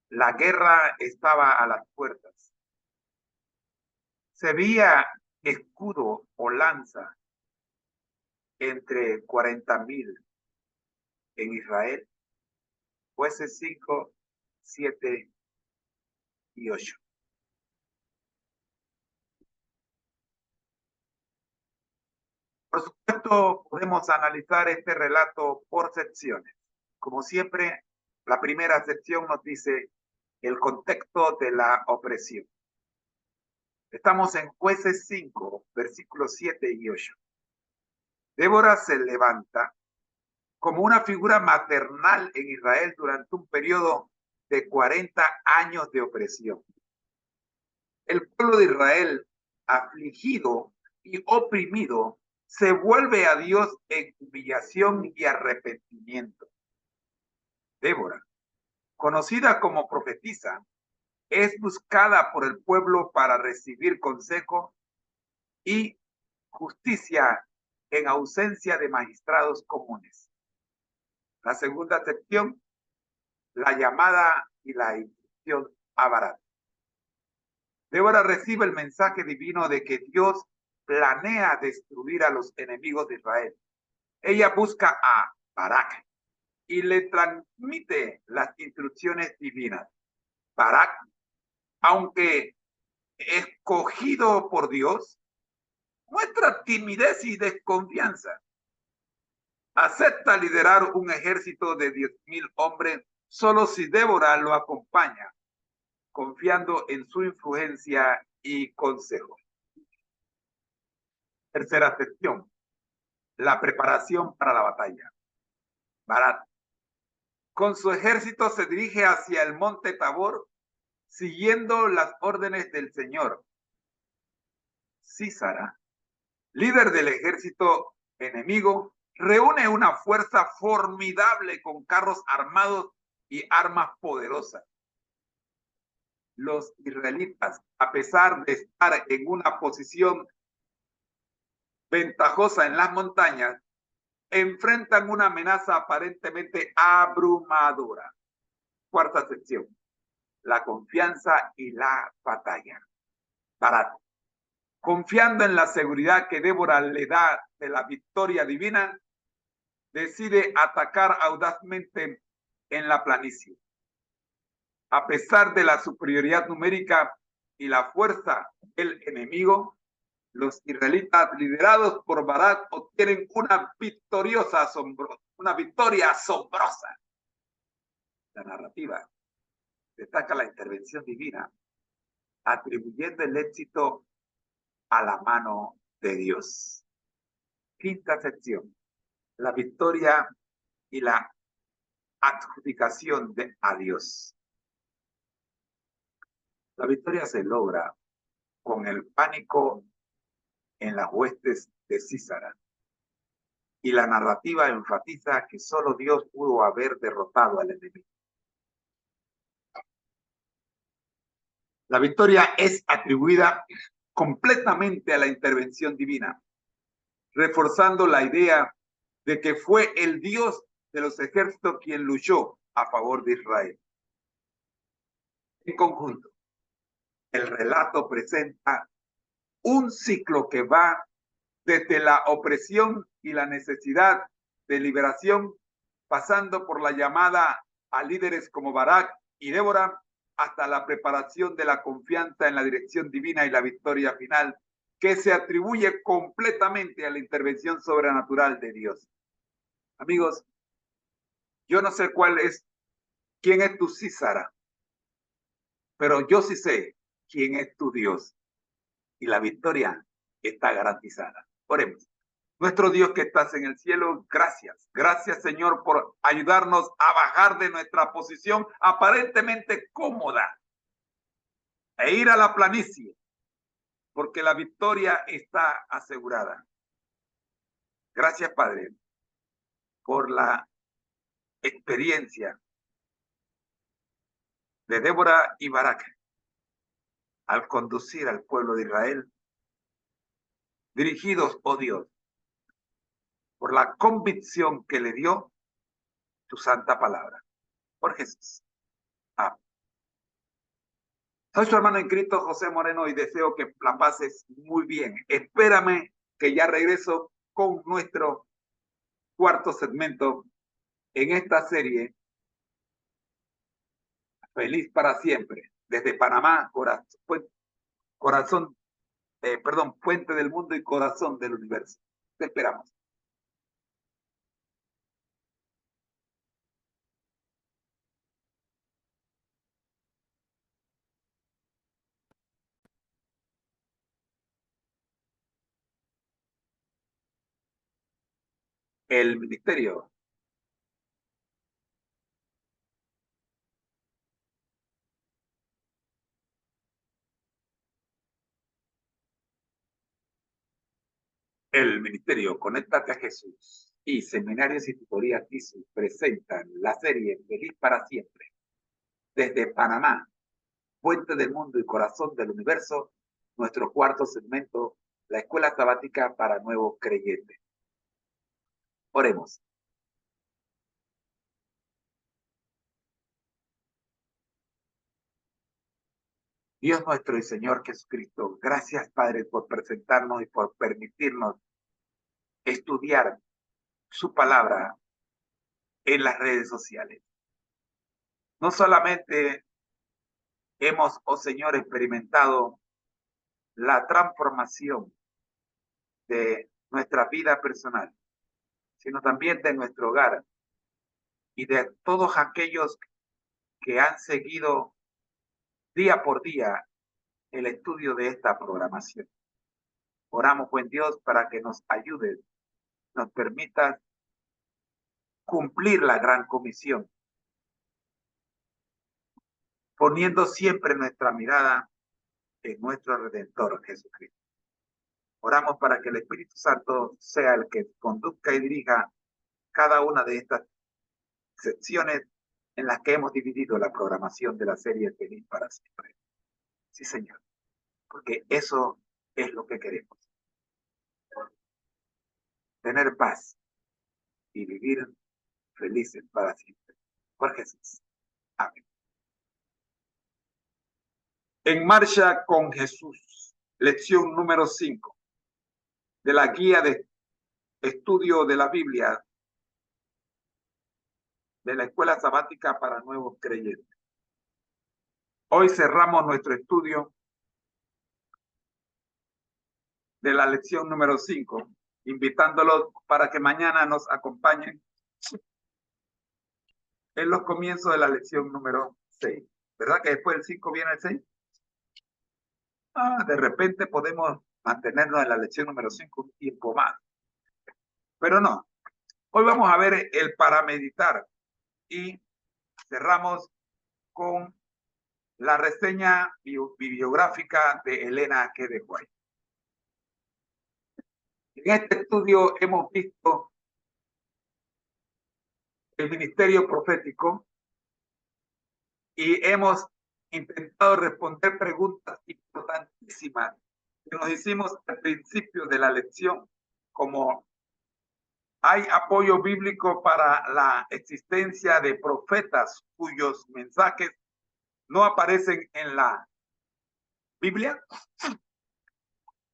la guerra estaba a las puertas. Se veía escudo o lanza entre 40,000 en Israel. Jueces 5, 7 y 8. Por supuesto, podemos analizar este relato por secciones. Como siempre, la primera sección nos dice el contexto de la opresión. Estamos en Jueces 5, versículos 7 y 8. Débora se levanta como una figura maternal en Israel durante un periodo de 40 años de opresión. El pueblo de Israel, afligido y oprimido, se vuelve a Dios en humillación y arrepentimiento. Débora, conocida como profetisa, es buscada por el pueblo para recibir consejo y justicia en ausencia de magistrados comunes. La segunda sección, la llamada y la instrucción a Barak. Débora recibe el mensaje divino de que Dios planea destruir a los enemigos de Israel. Ella busca a Barak y le transmite las instrucciones divinas. Barak, aunque escogido por Dios, muestra timidez y desconfianza. Acepta liderar un ejército de 10,000 hombres solo si Débora lo acompaña, confiando en su influencia y consejo. Tercera sección, la preparación para la batalla. Barak, con su ejército, se dirige hacia el monte Tabor, siguiendo las órdenes del Señor. Sísara, líder del ejército enemigo, reúne una fuerza formidable con carros armados y armas poderosas. Los israelitas, a pesar de estar en una posición ventajosa en las montañas, enfrentan una amenaza aparentemente abrumadora. Cuarta sección, la confianza y la batalla. Barak, confiando en la seguridad que Débora le da de la victoria divina, decide atacar audazmente en la planicie. A pesar de la superioridad numérica y la fuerza del enemigo, los israelitas liderados por Barak obtienen una victoria asombrosa. La narrativa destaca la intervención divina, atribuyendo el éxito a la mano de Dios. Quinta sección, la victoria y la adjudicación a Dios. La victoria se logra con el pánico en las huestes de Sísara, y la narrativa enfatiza que solo Dios pudo haber derrotado al enemigo. La victoria es atribuida completamente a la intervención divina, reforzando la idea de que fue el Dios de los ejércitos quien luchó a favor de Israel. En conjunto, el relato presenta un ciclo que va desde la opresión y la necesidad de liberación, pasando por la llamada a líderes como Barak y Débora, hasta la preparación de la confianza en la dirección divina y la victoria final, que se atribuye completamente a la intervención sobrenatural de Dios. Amigos, yo no sé quién es tu Sísara, pero yo sí sé quién es tu Dios, y la victoria está garantizada. Oremos. Nuestro Dios que estás en el cielo, gracias. Gracias, Señor, por ayudarnos a bajar de nuestra posición aparentemente cómoda e ir a la planicie, porque la victoria está asegurada. Gracias, Padre, por la experiencia de Débora y Barak al conducir al pueblo de Israel, dirigidos, oh Dios, por la convicción que le dio tu santa palabra. Por Jesús. Amén. Soy su hermano en Cristo, José Moreno, y deseo que la pases muy bien. Espérame que ya regreso con nuestro cuarto segmento en esta serie, Feliz para Siempre, desde Panamá, Fuente del Mundo y Corazón del Universo. Te esperamos. El ministerio. El ministerio Conéctate a Jesús y Seminarios y Tutorías ISU presentan la serie Feliz para Siempre. Desde Panamá, Fuente del Mundo y Corazón del Universo, nuestro cuarto segmento, la Escuela Sabática para Nuevos Creyentes. Oremos. Dios nuestro y Señor Jesucristo, gracias Padre por presentarnos y por permitirnos estudiar su palabra en las redes sociales. No solamente hemos, oh Señor, experimentado la transformación de nuestra vida personal, sino también de nuestro hogar y de todos aquellos que han seguido día por día el estudio de esta programación. Oramos, buen Dios, para que nos ayudes, nos permitas cumplir la gran comisión, poniendo siempre nuestra mirada en nuestro Redentor Jesucristo. Oramos para que el Espíritu Santo sea el que conduzca y dirija cada una de estas secciones en las que hemos dividido la programación de la serie Feliz para Siempre. Sí, Señor, porque eso es lo que queremos. Tener paz y vivir felices para siempre. Por Jesús. Amén. En marcha con Jesús, lección número 5 de la guía de estudio de la Biblia de la Escuela Sabática para Nuevos Creyentes. Hoy cerramos nuestro estudio de la lección número 5, invitándolos para que mañana nos acompañen en los comienzos de la lección número 6. ¿Verdad que después del 5 viene el 6? De repente podemos mantenernos en la lección número 5 un tiempo más. Pero no. Hoy vamos a ver el para meditar y cerramos con la reseña bibliográfica de Elena G. de White. En este estudio hemos visto el ministerio profético y hemos intentado responder preguntas importantísimas que nos hicimos al principio de la lección, como ¿hay apoyo bíblico para la existencia de profetas cuyos mensajes no aparecen en la Biblia?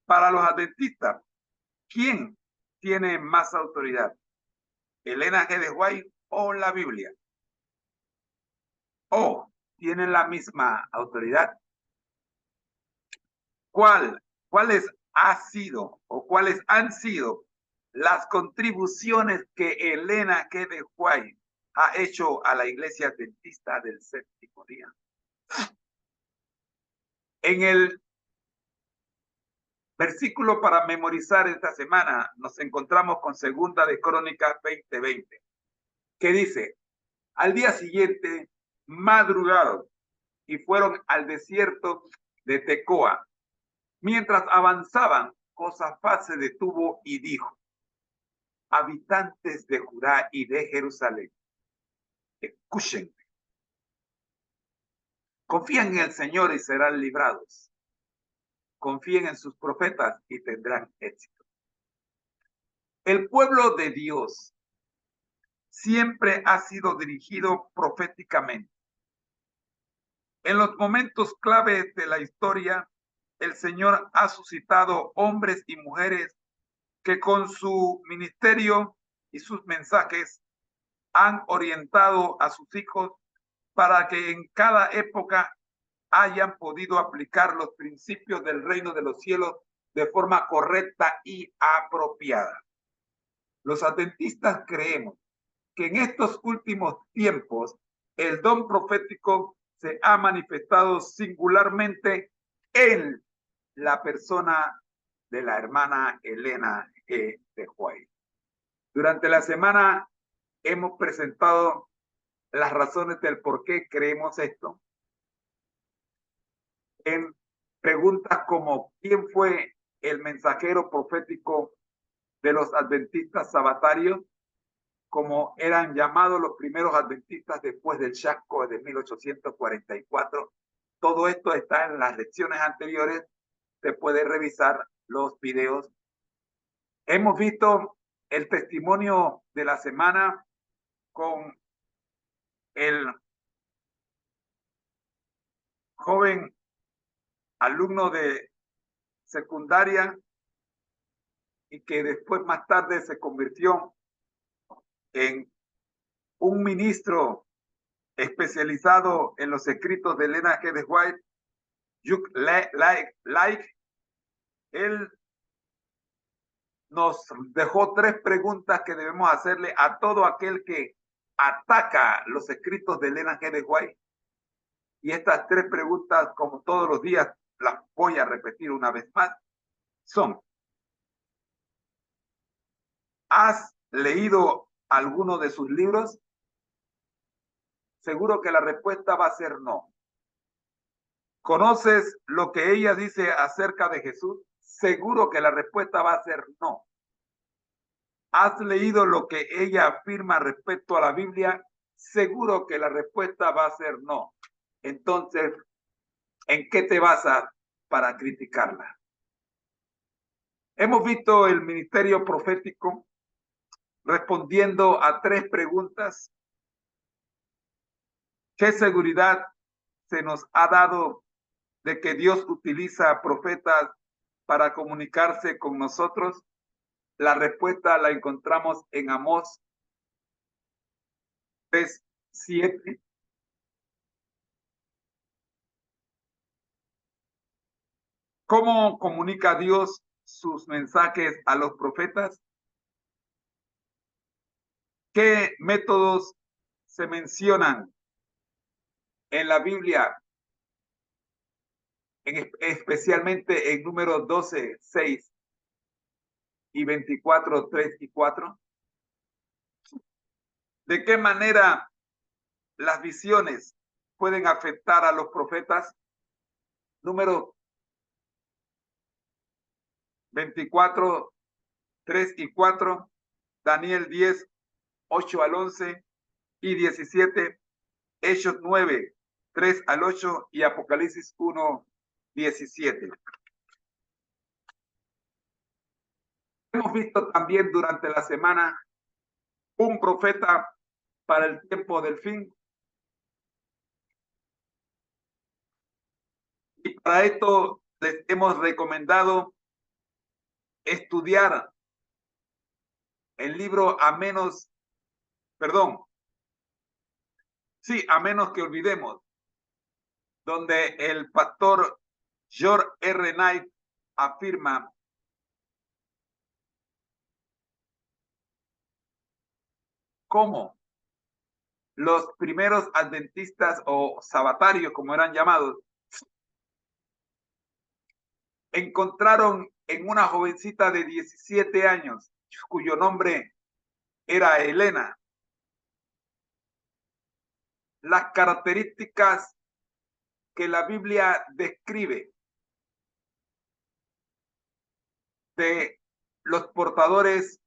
Para los adventistas, ¿quién tiene más autoridad? ¿Elena G. de White o la Biblia? ¿O tienen la misma autoridad? ¿Cuáles han sido las contribuciones que Elena G. de White ha hecho a la Iglesia Adventista del Séptimo Día? En el versículo para memorizar esta semana nos encontramos con Segunda de Crónicas 20:20, que dice: al día siguiente madrugaron y fueron al desierto de Tecoa. Mientras avanzaban, Josafat se detuvo y dijo: habitantes de Judá y de Jerusalén, escúchenme. Confían en el Señor y serán librados. Confíen en sus profetas y tendrán éxito. El pueblo de Dios siempre ha sido dirigido proféticamente. En los momentos clave de la historia, el Señor ha suscitado hombres y mujeres que con su ministerio y sus mensajes han orientado a sus hijos para que en cada época hayan podido aplicar los principios del reino de los cielos de forma correcta y apropiada. Los adventistas creemos que en estos últimos tiempos el don profético se ha manifestado singularmente en la persona de la hermana Elena G. de White. Durante la semana hemos presentado las razones del por qué creemos esto. En preguntas como ¿quién fue el mensajero profético de los adventistas sabatarios? Como eran llamados los primeros adventistas después del chasco de 1844. Todo esto está en las lecciones anteriores. Se puede revisar los videos. Hemos visto el testimonio de la semana con el joven alumno de secundaria y que después más tarde se convirtió en un ministro especializado en los escritos de Elena G. de White, Hugh Lake. Él nos dejó 3 preguntas que debemos hacerle a todo aquel que ataca los escritos de Elena G. de White. Y estas 3 preguntas, como todos los días, las voy a repetir una vez más, son: ¿has leído alguno de sus libros? Seguro que la respuesta va a ser no. ¿Conoces lo que ella dice acerca de Jesús? Seguro que la respuesta va a ser no. ¿Has leído lo que ella afirma respecto a la Biblia? Seguro que la respuesta va a ser no. Entonces, ¿en qué te basas para criticarla? Hemos visto el ministerio profético respondiendo a 3 preguntas. ¿Qué seguridad se nos ha dado de que Dios utiliza profetas para comunicarse con nosotros? La respuesta la encontramos en Amós 3:7. ¿Cómo comunica Dios sus mensajes a los profetas? ¿Qué métodos se mencionan en la Biblia, especialmente en Números 12:6 y 24:3 y 4? ¿De qué manera las visiones pueden afectar a los profetas? Números 24:3 y 4, Daniel 10:8 al 11 y 17, Hechos 9:3 al 8 y Apocalipsis 1:17. Hemos visto también durante la semana un profeta para el tiempo del fin. Y para esto les hemos recomendado estudiar el libro A menos que olvidemos, donde el pastor George R. Knight afirma cómo los primeros adventistas o sabatarios, como eran llamados, encontraron en una jovencita de 17 años, cuyo nombre era Elena, las características que la Biblia describe de los portadores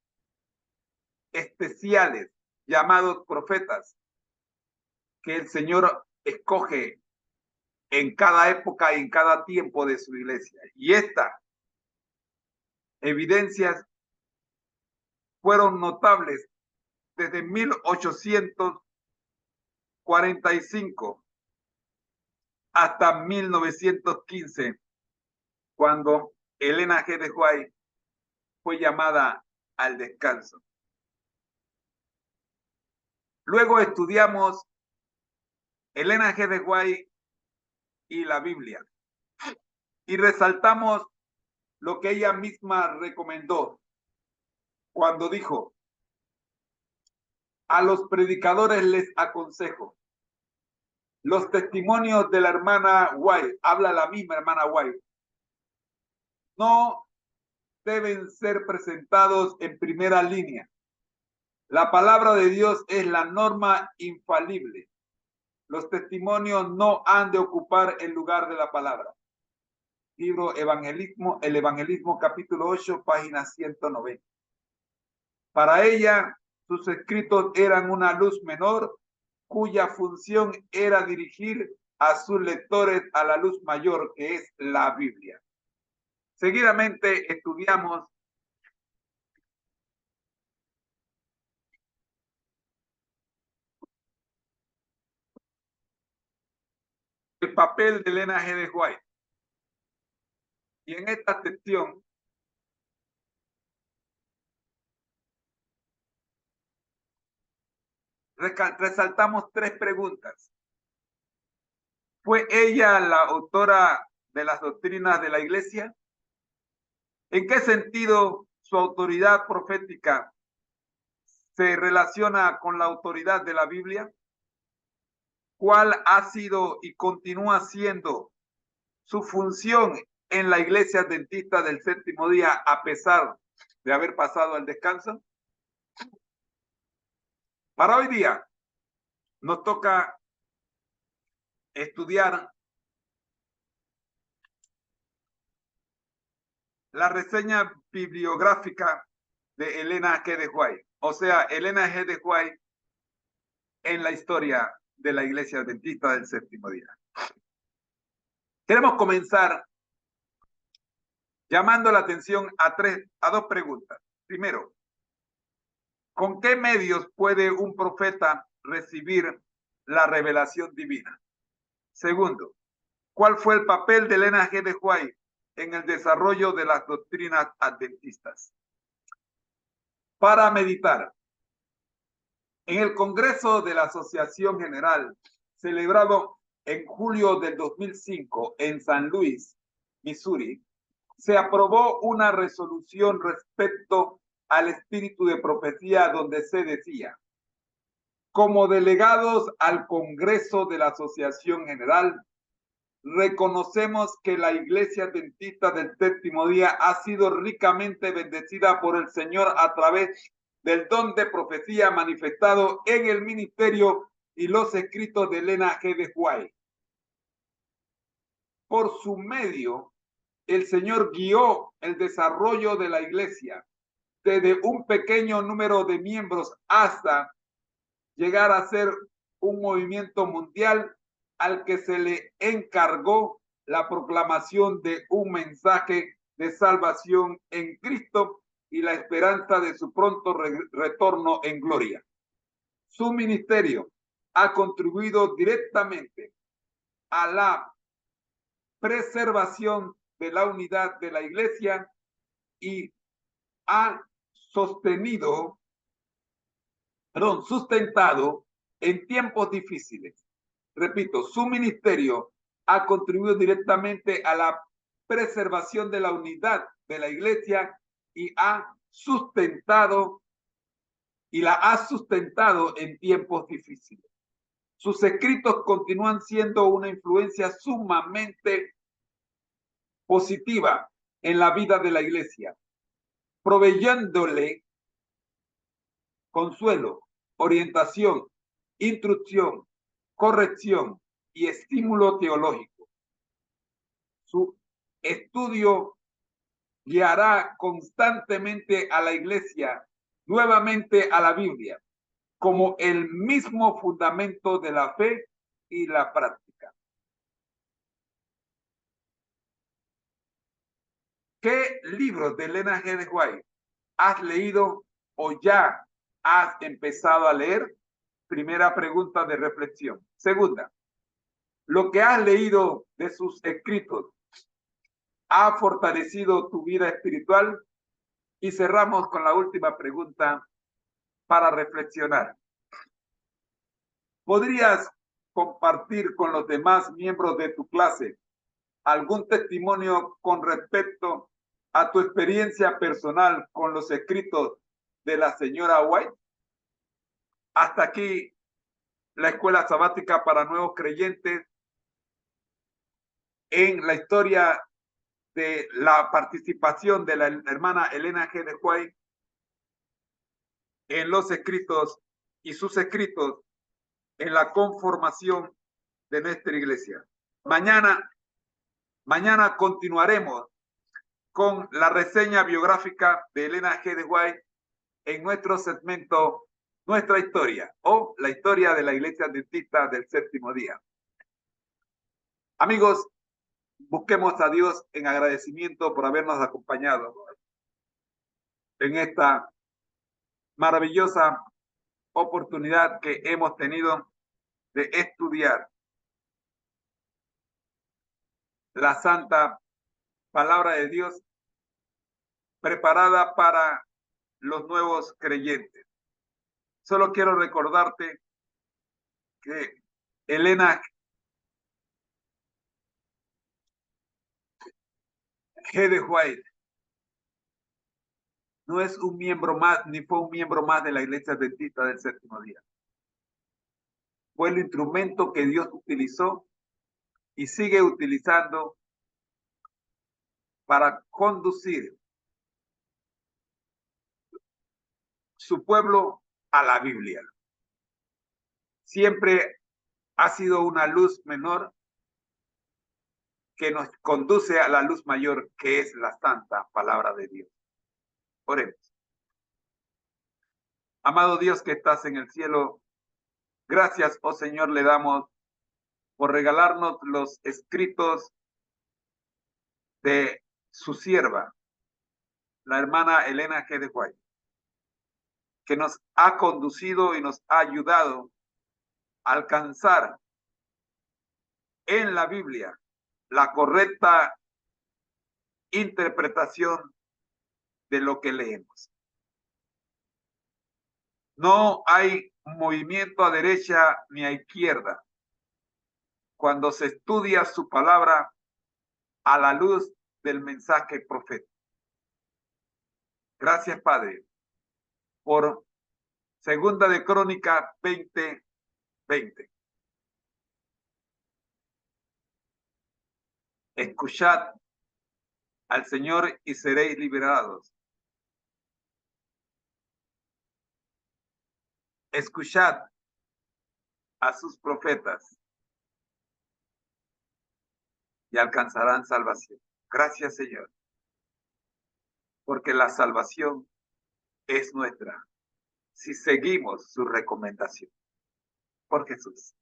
especiales llamados profetas que el Señor escoge en cada época y en cada tiempo de su iglesia. Y estas evidencias fueron notables desde 1845 hasta 1915, cuando Elena G. de White fue llamada al descanso. Luego estudiamos Elena G. de White y la Biblia. Y resaltamos lo que ella misma recomendó cuando dijo: a los predicadores les aconsejo. Los testimonios de la hermana White, habla la misma hermana White, no deben ser presentados en primera línea. La palabra de Dios es la norma infalible. Los testimonios no han de ocupar el lugar de la palabra. Libro Evangelismo, el Evangelismo capítulo 8, página 190. Para ella, sus escritos eran una luz menor, cuya función era dirigir a sus lectores a la luz mayor, que es la Biblia. Seguidamente estudiamos el papel de Elena G. de White. Y en esta sección resaltamos tres preguntas. ¿Fue ella la autora de las doctrinas de la Iglesia? ¿En qué sentido su autoridad profética se relaciona con la autoridad de la Biblia? ¿Cuál ha sido y continúa siendo su función en la Iglesia Adventista del Séptimo Día a pesar de haber pasado el descanso? Para hoy día nos toca estudiar la reseña bibliográfica de Elena G. de White, o sea, Elena G. de White en la historia de la Iglesia Adventista del Séptimo Día. Queremos comenzar llamando la atención a dos preguntas. Primero, ¿con qué medios puede un profeta recibir la revelación divina? Segundo, ¿cuál fue el papel de Elena G. de White en el desarrollo de las doctrinas adventistas? Para meditar, en el Congreso de la Asociación General, celebrado en julio del 2005 en San Luis, Missouri, se aprobó una resolución respecto al espíritu de profecía donde se decía: como delegados al Congreso de la Asociación General, reconocemos que la Iglesia Adventista del Séptimo Día ha sido ricamente bendecida por el Señor a través del don de profecía manifestado en el ministerio y los escritos de Elena G. de White. Por su medio, el Señor guió el desarrollo de la Iglesia desde un pequeño número de miembros hasta llegar a ser un movimiento mundial al que se le encargó la proclamación de un mensaje de salvación en Cristo y la esperanza de su pronto retorno en gloria. Su ministerio ha contribuido directamente a la preservación de la unidad de la Iglesia y ha sustentado en tiempos difíciles. Repito, su ministerio ha contribuido directamente a la preservación de la unidad de la Iglesia y la ha sustentado en tiempos difíciles. Sus escritos continúan siendo una influencia sumamente positiva en la vida de la Iglesia, proveyéndole consuelo, orientación, instrucción, corrección y estímulo teológico. Su estudio guiará constantemente a la Iglesia, nuevamente a la Biblia, como el mismo fundamento de la fe y la práctica. ¿Qué libros de Elena G. de White has leído o ya has empezado a leer? Primera pregunta de reflexión. Segunda, ¿lo que has leído de sus escritos ha fortalecido tu vida espiritual? Y cerramos con la última pregunta para reflexionar. ¿Podrías compartir con los demás miembros de tu clase algún testimonio con respecto a tu experiencia personal con los escritos de la señora White? Hasta aquí la escuela sabática para nuevos creyentes en la historia de la participación de la hermana Elena G. de White en los escritos y sus escritos en la conformación de nuestra iglesia. Mañana continuaremos con la reseña biográfica de Elena G. de White en nuestro segmento Nuestra Historia, o la historia de la Iglesia Adventista del Séptimo Día. Amigos, busquemos a Dios en agradecimiento por habernos acompañado en esta maravillosa oportunidad que hemos tenido de estudiar la santa palabra de Dios preparada para los nuevos creyentes. Solo quiero recordarte que Elena G. de White no es un miembro más, ni fue un miembro más de la Iglesia Adventista del Séptimo Día. Fue el instrumento que Dios utilizó y sigue utilizando para conducir su pueblo a la Biblia. Siempre ha sido una luz menor que nos conduce a la luz mayor, que es la santa palabra de Dios. Oremos. Amado Dios que estás en el cielo, gracias, oh Señor, le damos por regalarnos los escritos de su sierva, la hermana Elena G. de White, que nos ha conducido y nos ha ayudado a alcanzar en la Biblia la correcta interpretación de lo que leemos. No hay movimiento a derecha ni a izquierda cuando se estudia su palabra a la luz del mensaje profético. Gracias, Padre, por Segunda de Crónicas 20:20. Escuchad al Señor y seréis liberados. Escuchad a sus profetas y alcanzarán salvación. Gracias, Señor, porque la salvación es nuestra si seguimos su recomendación. Por Jesús.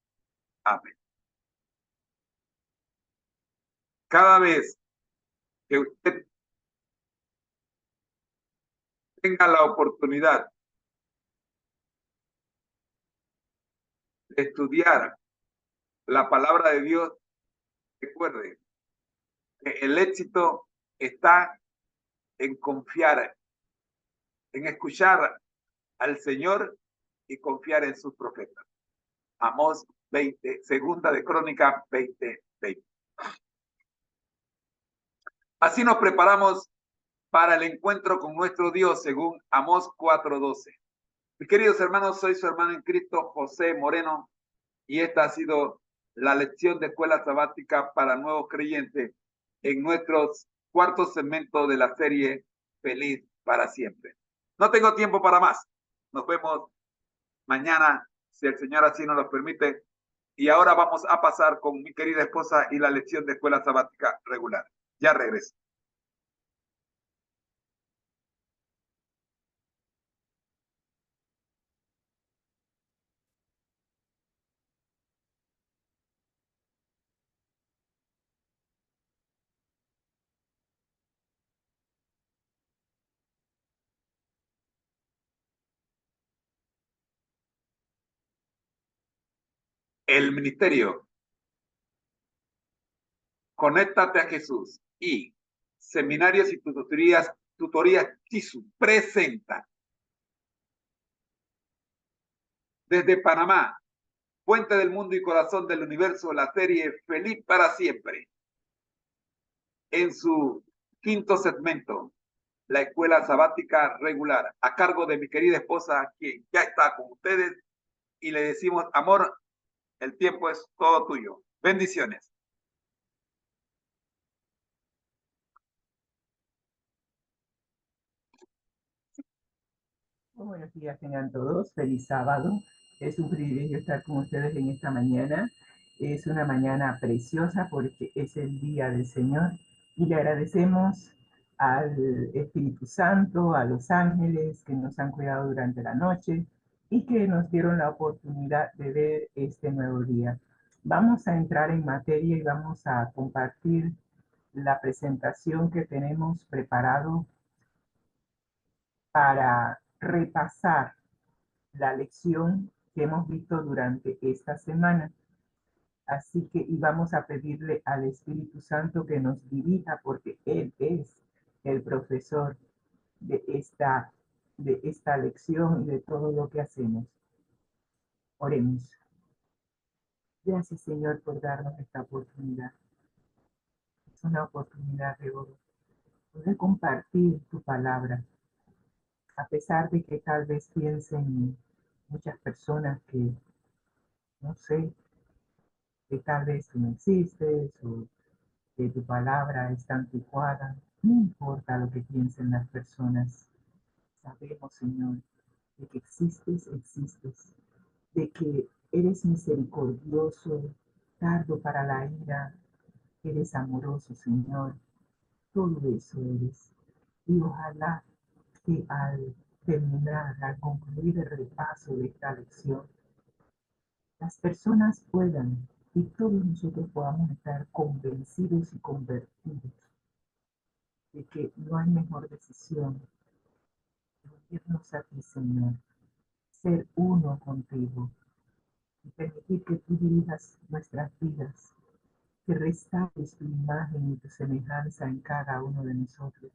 Amén. Cada vez que usted tenga la oportunidad de estudiar la palabra de Dios, recuerde que el éxito está en confiar, en escuchar al Señor y confiar en sus profetas. Amós 20, Segunda de Crónicas 20:20. Así nos preparamos para el encuentro con nuestro Dios, según Amós 4:12. Mis queridos hermanos, soy su hermano en Cristo, José Moreno, y esta ha sido la lección de escuela sabática para nuevos creyentes en nuestro cuarto segmento de la serie Feliz para Siempre. No tengo tiempo para más. Nos vemos mañana, si el Señor así nos lo permite. Y ahora vamos a pasar con mi querida esposa y la lección de escuela sabática regular. Ya regreso. El ministerio Conéctate a Jesús y Seminarios y Tutorías TISU presenta desde Panamá fuente del mundo y corazón del universo, la serie Feliz para Siempre. En su quinto segmento, la escuela sabática regular, a cargo de mi querida esposa, quien ya está con ustedes, y le decimos, amor, el tiempo es todo tuyo. Bendiciones. Muy buenos días tengan todos, feliz sábado. Es un privilegio estar con ustedes en esta mañana. Es una mañana preciosa porque es el día del Señor y le agradecemos al Espíritu Santo, a los ángeles que nos han cuidado durante la noche y que nos dieron la oportunidad de ver este nuevo día. Vamos a entrar en materia y vamos a compartir la presentación que tenemos preparado para repasar la lección que hemos visto durante esta semana. Así que y vamos a pedirle al Espíritu Santo que nos dirija porque Él es el profesor de esta lección y de todo lo que hacemos. Oremos. Gracias, Señor, por darnos esta oportunidad. Es una oportunidad de oro poder compartir tu palabra, a pesar de que tal vez piensen muchas personas que, no sé, que tal vez tú no existes o que tu palabra está anticuada. No importa lo que piensen las personas. Sabemos, Señor, de que existes, de que eres misericordioso, tardo para la ira, eres amoroso, Señor. Todo eso eres. Y ojalá que al terminar, al concluir el repaso de esta lección, las personas puedan y todos nosotros podamos estar convencidos y convertidos de que no hay mejor decisión que unirnos a ti, Señor, ser uno contigo y permitir que tú dirijas nuestras vidas, que restaures tu imagen y tu semejanza en cada uno de nosotros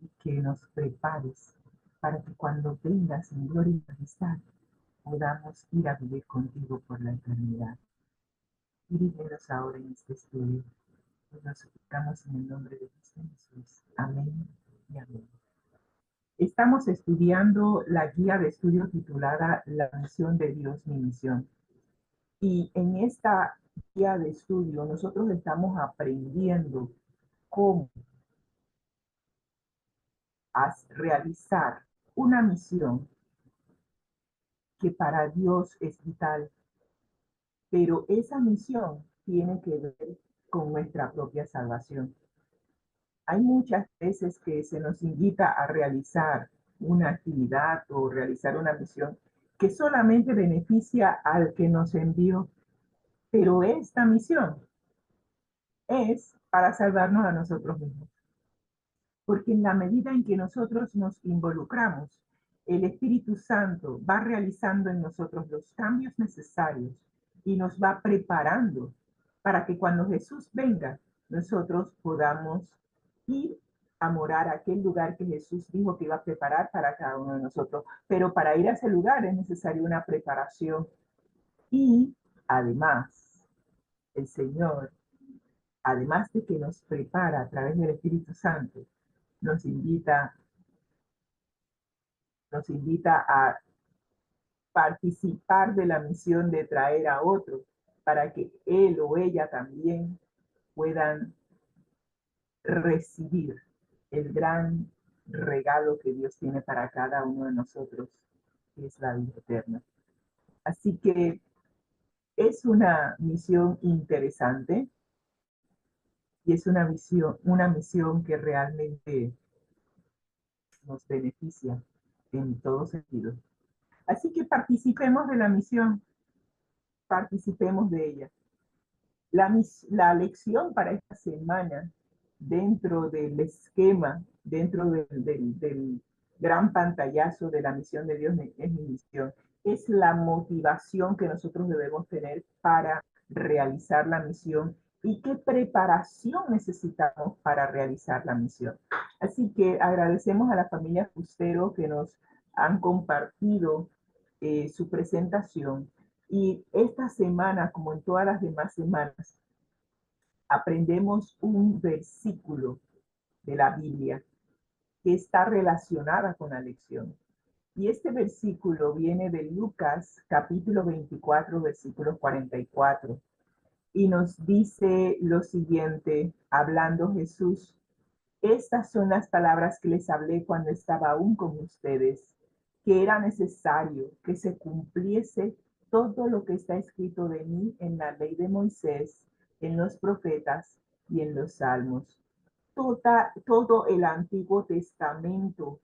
y que nos prepares para que cuando vengas en gloria y majestad podamos ir a vivir contigo por la eternidad. Dirígenos ahora en este estudio. Nos suplicamos en el nombre de Cristo Jesús. Amén y amén. Estamos estudiando la guía de estudio titulada La misión de Dios, mi misión. Y en esta guía de estudio nosotros estamos aprendiendo cómo realizar una misión que para Dios es vital, pero esa misión tiene que ver con nuestra propia salvación. Hay muchas veces que se nos invita a realizar una actividad o realizar una misión que solamente beneficia al que nos envió, pero esta misión es para salvarnos a nosotros mismos. Porque en la medida en que nosotros nos involucramos, el Espíritu Santo va realizando en nosotros los cambios necesarios y nos va preparando para que cuando Jesús venga, nosotros podamos ir a morar a aquel lugar que Jesús dijo que iba a preparar para cada uno de nosotros. Pero para ir a ese lugar es necesaria una preparación. Y además, el Señor, además de que nos prepara a través del Espíritu Santo, nos invita a participar de la misión de traer a otro para que él o ella también puedan recibir el gran regalo que Dios tiene para cada uno de nosotros, que es la vida eterna. Así que es una misión interesante y es una misión que realmente nos beneficia en todo sentido. Así que participemos de la misión, participemos de ella. La lección para esta semana, dentro del esquema, dentro del gran pantallazo de la misión de Dios es mi misión, es la motivación que nosotros debemos tener para realizar la misión y qué preparación necesitamos para realizar la misión. Así que agradecemos a la familia Fustero que nos han compartido su presentación Y esta semana, como en todas las demás semanas, aprendemos un versículo de la Biblia que está relacionada con la lección. Y este versículo viene de Lucas capítulo 24, versículo 44. Y nos dice lo siguiente, hablando Jesús: estas son las palabras que les hablé cuando estaba aún con ustedes, que era necesario que se cumpliese todo lo que está escrito de mí en la ley de Moisés, en los profetas y en los salmos. Todo el Antiguo Testamento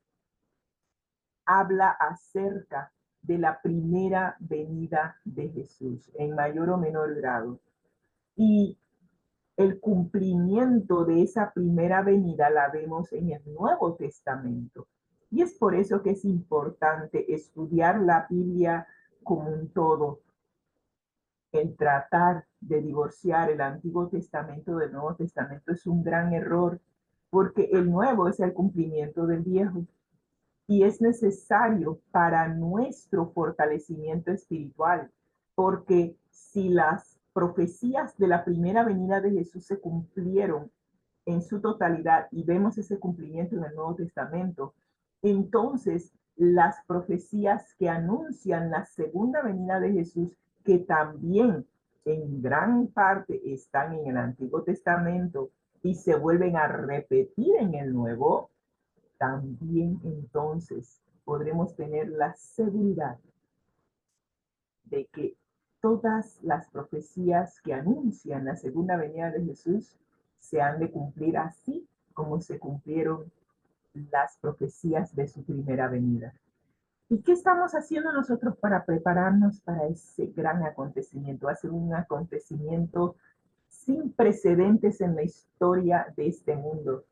habla acerca de la primera venida de Jesús, en mayor o menor grado. Y el cumplimiento de esa primera venida la vemos en el Nuevo Testamento. Y es por eso que es importante estudiar la Biblia como un todo. El tratar de divorciar el Antiguo Testamento del Nuevo Testamento es un gran error, porque el Nuevo es el cumplimiento del Viejo. Y es necesario para nuestro fortalecimiento espiritual, porque si las profecías de la primera venida de Jesús se cumplieron en su totalidad y vemos ese cumplimiento en el Nuevo Testamento, entonces las profecías que anuncian la segunda venida de Jesús, que también en gran parte están en el Antiguo Testamento y se vuelven a repetir en el Nuevo, también entonces podremos tener la seguridad de que todas las profecías que anuncian la segunda venida de Jesús se han de cumplir así como se cumplieron las profecías de su primera venida. ¿Y qué estamos haciendo nosotros para prepararnos para ese gran acontecimiento? Va a ser un acontecimiento sin precedentes en la historia de este mundo.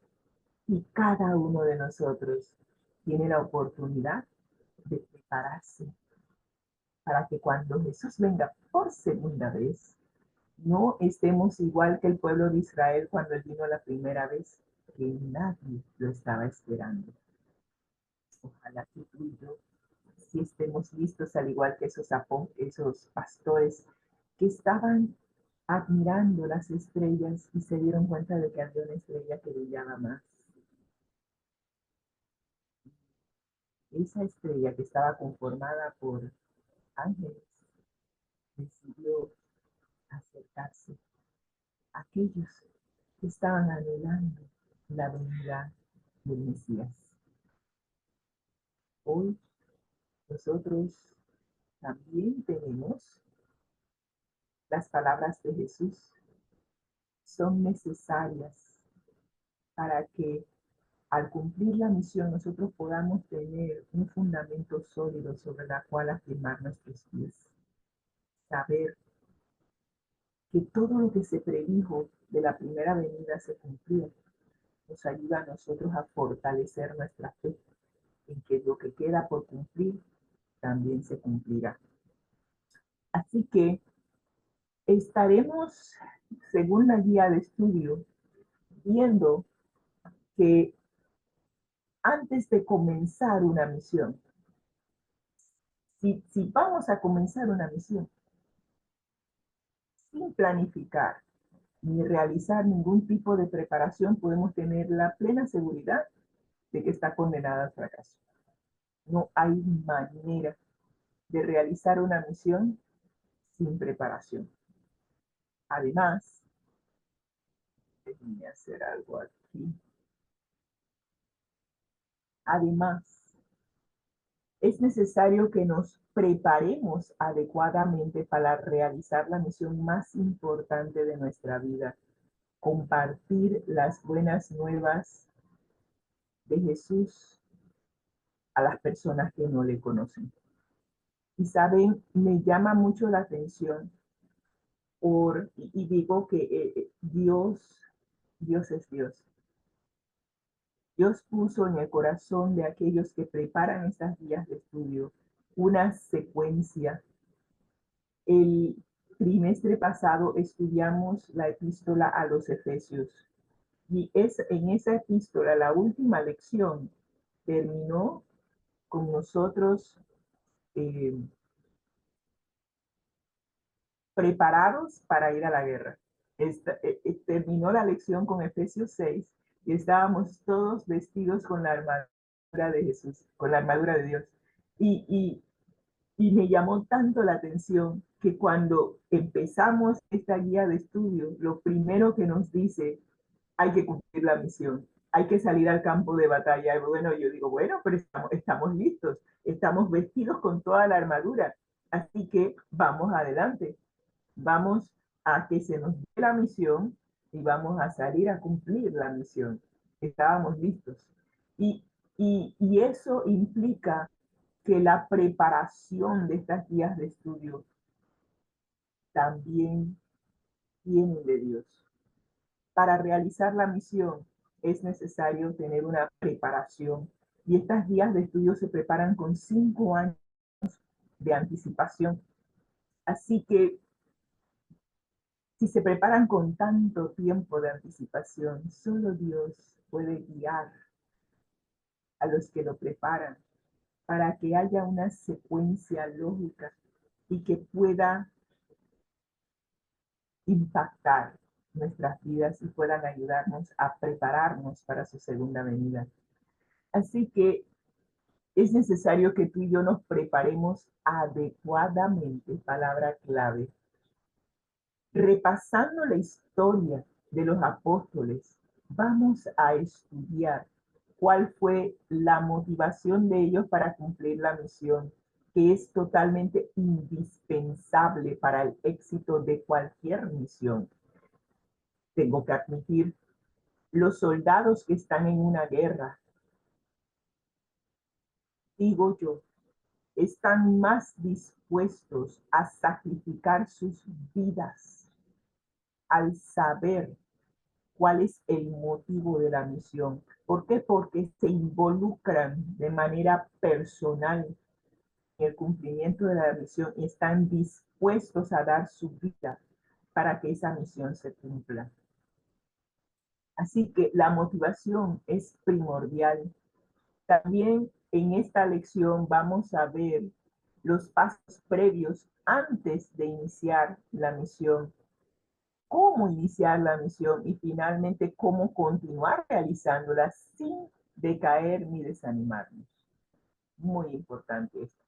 Y cada uno de nosotros tiene la oportunidad de prepararse para que cuando Jesús venga por segunda vez, no estemos igual que el pueblo de Israel cuando él vino la primera vez, que nadie lo estaba esperando. Ojalá que tú y yo sí estemos listos, al igual que esos pastores que estaban admirando las estrellas y se dieron cuenta de que había una estrella que brillaba más. Esa estrella, que estaba conformada por ángeles, decidió acercarse a aquellos que estaban anhelando la venida del Mesías. Hoy nosotros también tenemos las palabras de Jesús. Son necesarias para que al cumplir la misión nosotros podamos tener un fundamento sólido sobre la cual afirmar nuestros pies. Saber que todo lo que se predijo de la primera venida se cumplió, nos ayuda a nosotros a fortalecer nuestra fe en que lo que queda por cumplir también se cumplirá. Así que estaremos, según la guía de estudio, viendo que antes de comenzar una misión, si vamos a comenzar una misión sin planificar ni realizar ningún tipo de preparación, podemos tener la plena seguridad de que está condenada al fracaso. No hay manera de realizar una misión sin preparación. Además, déjenme hacer algo aquí. Además, es necesario que nos preparemos adecuadamente para realizar la misión más importante de nuestra vida: compartir las buenas nuevas de Jesús a las personas que no le conocen. Y saben, me llama mucho la atención y digo que Dios es Dios. Dios puso en el corazón de aquellos que preparan estas guías de estudio una secuencia. El trimestre pasado estudiamos la epístola a los Efesios y en esa epístola, la última lección terminó con nosotros preparados para ir a la guerra. Terminó la lección con Efesios 6 y estábamos todos vestidos con la armadura de Jesús, con la armadura de Dios. Y me llamó tanto la atención que cuando empezamos esta guía de estudio, lo primero que nos dice, hay que cumplir la misión, hay que salir al campo de batalla. Y bueno, yo digo, bueno, pero estamos listos, estamos vestidos con toda la armadura, así que vamos adelante, vamos a que se nos dé la misión y vamos a salir a cumplir la misión. Estábamos listos. Y eso implica que la preparación de estas guías de estudio también viene de Dios. Para realizar la misión es necesario tener una preparación y estas guías de estudio se preparan con 5 años de anticipación. Así que si se preparan con tanto tiempo de anticipación, solo Dios puede guiar a los que lo preparan para que haya una secuencia lógica y que pueda impactar nuestras vidas y puedan ayudarnos a prepararnos para su segunda venida. Así que es necesario que tú y yo nos preparemos adecuadamente, palabra clave. Repasando la historia de los apóstoles, vamos a estudiar cuál fue la motivación de ellos para cumplir la misión, que es totalmente indispensable para el éxito de cualquier misión. Tengo que admitir, los soldados que están en una guerra, digo yo, están más dispuestos a sacrificar sus vidas al saber cuál es el motivo de la misión. ¿Por qué? Porque se involucran de manera personal en el cumplimiento de la misión y están dispuestos a dar su vida para que esa misión se cumpla. Así que la motivación es primordial. También en esta lección vamos a ver los pasos previos antes de iniciar la misión, cómo iniciar la misión y finalmente cómo continuar realizándola sin decaer ni desanimarnos. Muy importante esto.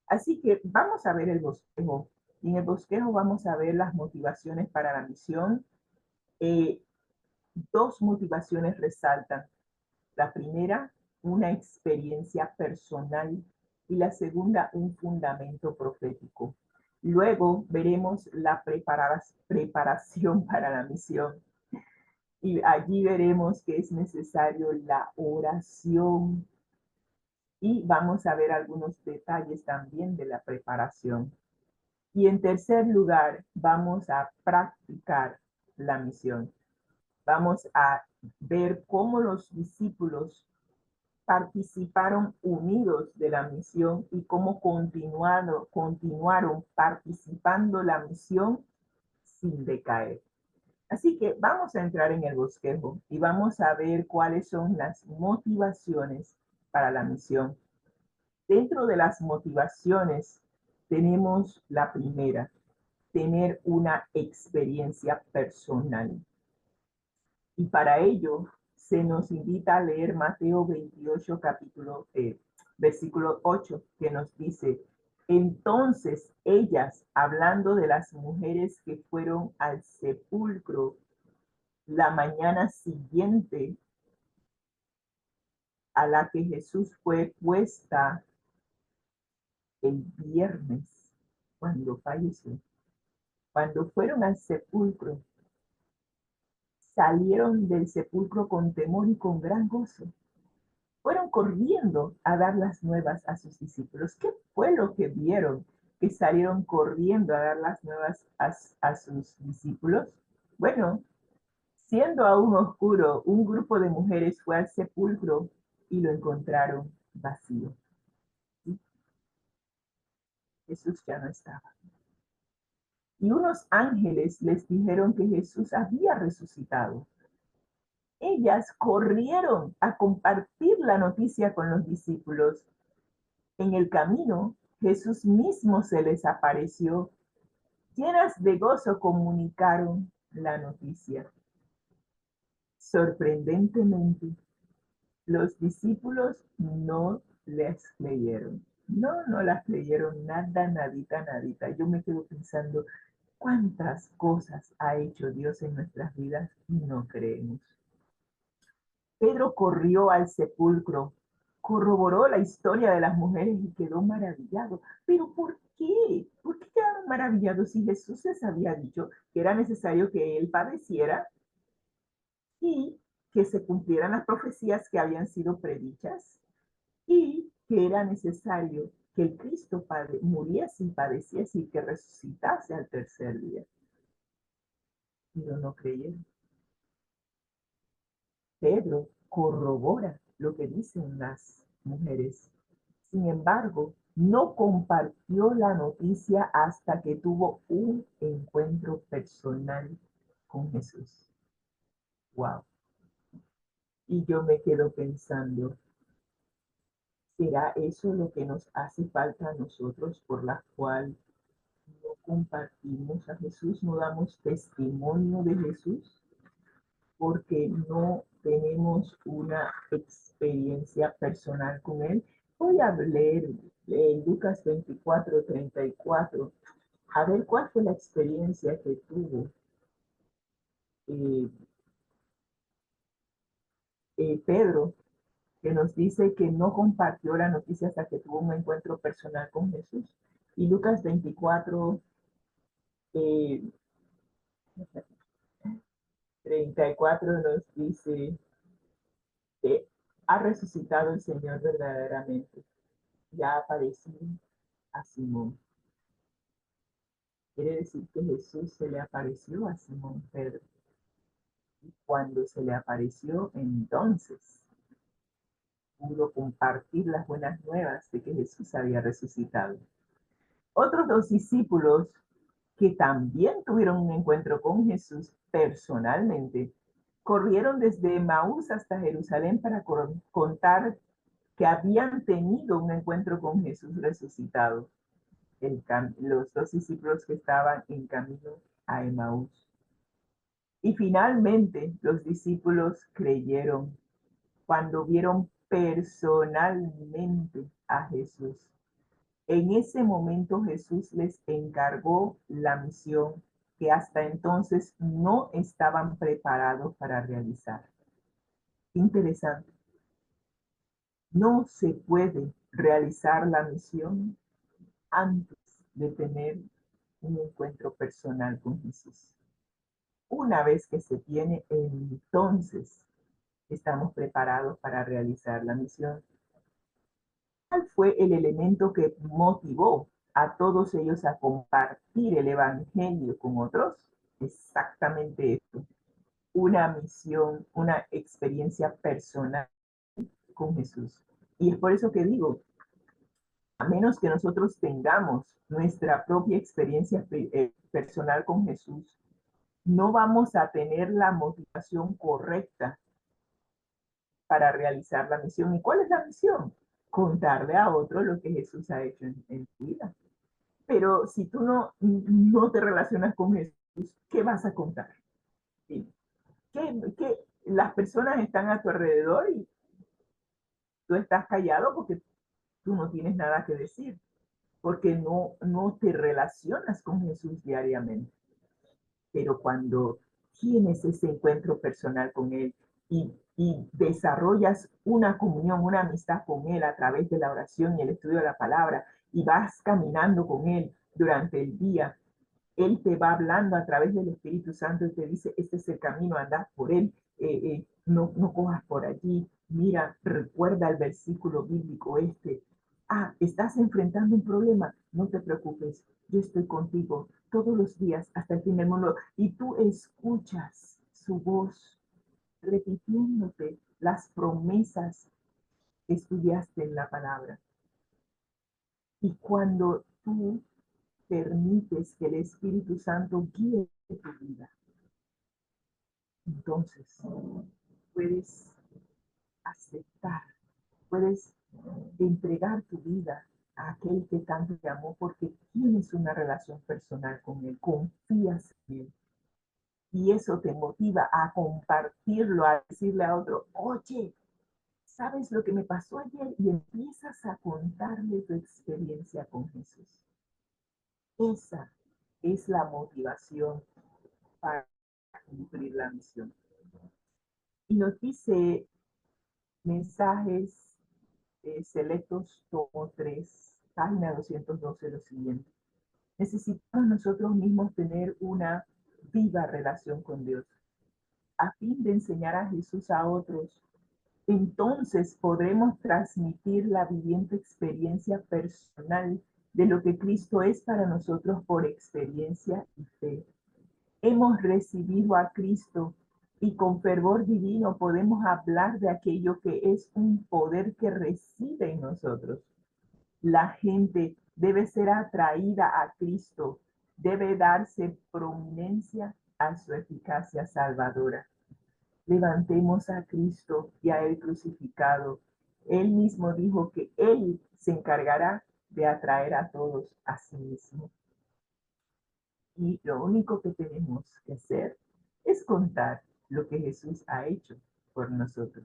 Así que vamos a ver el bosquejo. Y en el bosquejo vamos a ver las motivaciones para la misión. 2 motivaciones resaltan. La primera, una experiencia personal y la segunda, un fundamento profético. Luego veremos la preparación para la misión y allí veremos que es necesario la oración y vamos a ver algunos detalles también de la preparación. Y en tercer lugar, vamos a practicar la misión. Vamos a ver cómo los discípulos participaron unidos de la misión y cómo continuaron participando la misión sin decaer. Así que vamos a entrar en el bosquejo y vamos a ver cuáles son las motivaciones para la misión. Dentro de las motivaciones tenemos la primera, tener una experiencia personal. Y para ello se nos invita a leer Mateo 28, versículo 8, que nos dice, entonces ellas, hablando de las mujeres que fueron al sepulcro la mañana siguiente a la que Jesús fue puesta el viernes, cuando falleció, cuando fueron al sepulcro, salieron del sepulcro con temor y con gran gozo. Fueron corriendo a dar las nuevas a sus discípulos. ¿Qué fue lo que vieron que salieron corriendo a dar las nuevas a sus discípulos? Bueno, siendo aún oscuro, un grupo de mujeres fue al sepulcro y lo encontraron vacío. ¿Sí? Jesús ya no estaba. Y unos ángeles les dijeron que Jesús había resucitado. Ellas corrieron a compartir la noticia con los discípulos. En el camino, Jesús mismo se les apareció llenas de gozo, comunicaron la noticia. Sorprendentemente, los discípulos no les creyeron. No las creyeron nada, nadita, nadita. Yo me quedo pensando, ¿cuántas cosas ha hecho Dios en nuestras vidas y no creemos? Pedro corrió al sepulcro, corroboró la historia de las mujeres y quedó maravillado. ¿Pero por qué? ¿Por qué quedaron maravillados si Jesús les había dicho que era necesario que él padeciera y que se cumplieran las profecías que habían sido predichas y que era necesario que el Cristo muriese y padeciese y que resucitase al tercer día? Pero no creyeron. Pedro corrobora lo que dicen las mujeres. Sin embargo, no compartió la noticia hasta que tuvo un encuentro personal con Jesús. Wow. Y yo me quedo pensando, ¿será eso lo que nos hace falta a nosotros por la cual no compartimos a Jesús, no damos testimonio de Jesús? Porque no tenemos una experiencia personal con Él. Voy a leer Lucas 24:34, a ver cuál fue la experiencia que tuvo eh, Pedro, que nos dice que no compartió la noticia hasta que tuvo un encuentro personal con Jesús. Y Lucas 24, 34 nos dice que ha resucitado el Señor verdaderamente. Ya apareció a Simón. Quiere decir que Jesús se le apareció a Simón Pedro. Y cuando se le apareció, entonces pudo compartir las buenas nuevas de que Jesús había resucitado. Otros dos discípulos que también tuvieron un encuentro con Jesús personalmente, corrieron desde Maús hasta Jerusalén para contar que habían tenido un encuentro con Jesús resucitado. Los dos discípulos que estaban en camino a Emaús. Y finalmente los discípulos creyeron cuando vieron personalmente a Jesús. En ese momento Jesús les encargó la misión que hasta entonces no estaban preparados para realizar. Interesante. No se puede realizar la misión antes de tener un encuentro personal con Jesús. Una vez que se tiene, entonces estamos preparados para realizar la misión. ¿Cuál fue el elemento que motivó a todos ellos a compartir el evangelio con otros? Exactamente esto. Una misión, una experiencia personal con Jesús. Y es por eso que digo, a menos que nosotros tengamos nuestra propia experiencia personal con Jesús, no vamos a tener la motivación correcta para realizar la misión. ¿Y cuál es la misión? Contarle a otro lo que Jesús ha hecho en tu vida. Pero si tú no te relacionas con Jesús, ¿qué vas a contar? ¿Sí? ¿Qué? Las personas están a tu alrededor y tú estás callado porque tú no tienes nada que decir, porque no te relacionas con Jesús diariamente. Pero cuando tienes ese encuentro personal con Él y desarrollas una comunión, una amistad con Él a través de la oración y el estudio de la palabra, y vas caminando con Él durante el día, Él te va hablando a través del Espíritu Santo y te dice, este es el camino, andad por él, no cojas por allí, mira, recuerda el versículo bíblico este. Ah, estás enfrentando un problema, no te preocupes, yo estoy contigo todos los días hasta el fin del mundo. Y tú escuchas su voz repitiéndote las promesas que estudiaste en la palabra. Y cuando tú permites que el Espíritu Santo guíe tu vida, entonces puedes aceptar, puedes entregar tu vida a aquel que tanto te amó porque tienes una relación personal con él, confías en él. Y eso te motiva a compartirlo, a decirle a otro, oye, ¿sabes lo que me pasó ayer? Y empiezas a contarle tu experiencia con Jesús. Esa es la motivación para cumplir la misión. Y nos dice Mensajes Selectos, tomo 3, página 212, lo siguiente. Necesitamos nosotros mismos tener una viva relación con Dios a fin de enseñar a Jesús a otros. Entonces podremos transmitir la viviente experiencia personal de lo que Cristo es para nosotros por experiencia y fe. Hemos recibido a Cristo y con fervor divino podemos hablar de aquello que es un poder que reside en nosotros. La gente debe ser atraída a Cristo, debe darse prominencia a su eficacia salvadora. Levantemos a Cristo y a Él crucificado. Él mismo dijo que Él se encargará de atraer a todos a sí mismo. Y lo único que tenemos que hacer es contar lo que Jesús ha hecho por nosotros.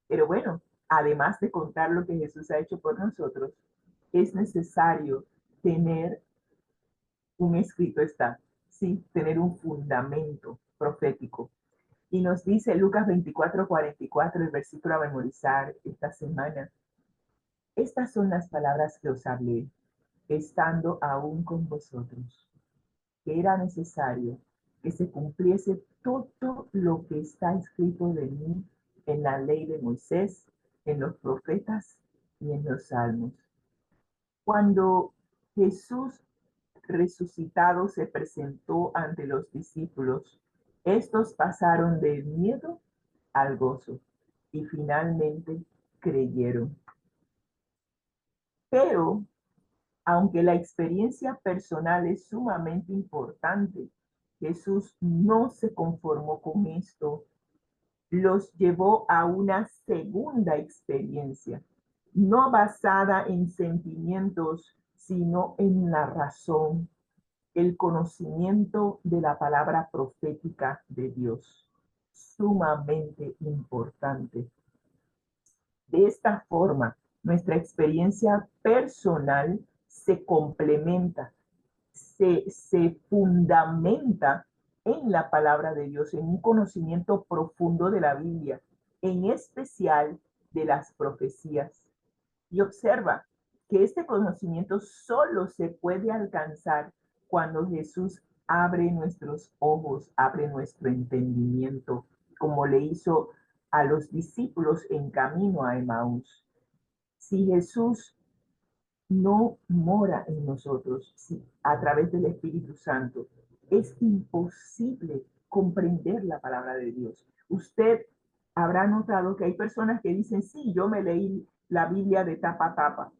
Pero bueno, además de contar lo que Jesús ha hecho por nosotros, es necesario tener un escrito está, sí, tener un fundamento profético. Y nos dice Lucas 24:44, el versículo a memorizar esta semana. Estas son las palabras que os hablé, estando aún con vosotros, que era necesario que se cumpliese todo lo que está escrito de mí en la ley de Moisés, en los profetas y en los salmos. Cuando Jesús resucitado se presentó ante los discípulos, estos pasaron del miedo al gozo y finalmente creyeron. Pero, aunque la experiencia personal es sumamente importante, Jesús no se conformó con esto, los llevó a una segunda experiencia, no basada en sentimientos, sino en la razón, el conocimiento de la palabra profética de Dios, sumamente importante. De esta forma, nuestra experiencia personal se complementa, se fundamenta en la palabra de Dios, en un conocimiento profundo de la Biblia, en especial de las profecías. Y observa que este conocimiento solo se puede alcanzar cuando Jesús abre nuestros ojos, abre nuestro entendimiento, como le hizo a los discípulos en camino a Emaús. Si Jesús no mora en nosotros, si a través del Espíritu Santo, es imposible comprender la palabra de Dios. Usted habrá notado que hay personas que dicen, sí, yo me leí la Biblia de tapa a tapa.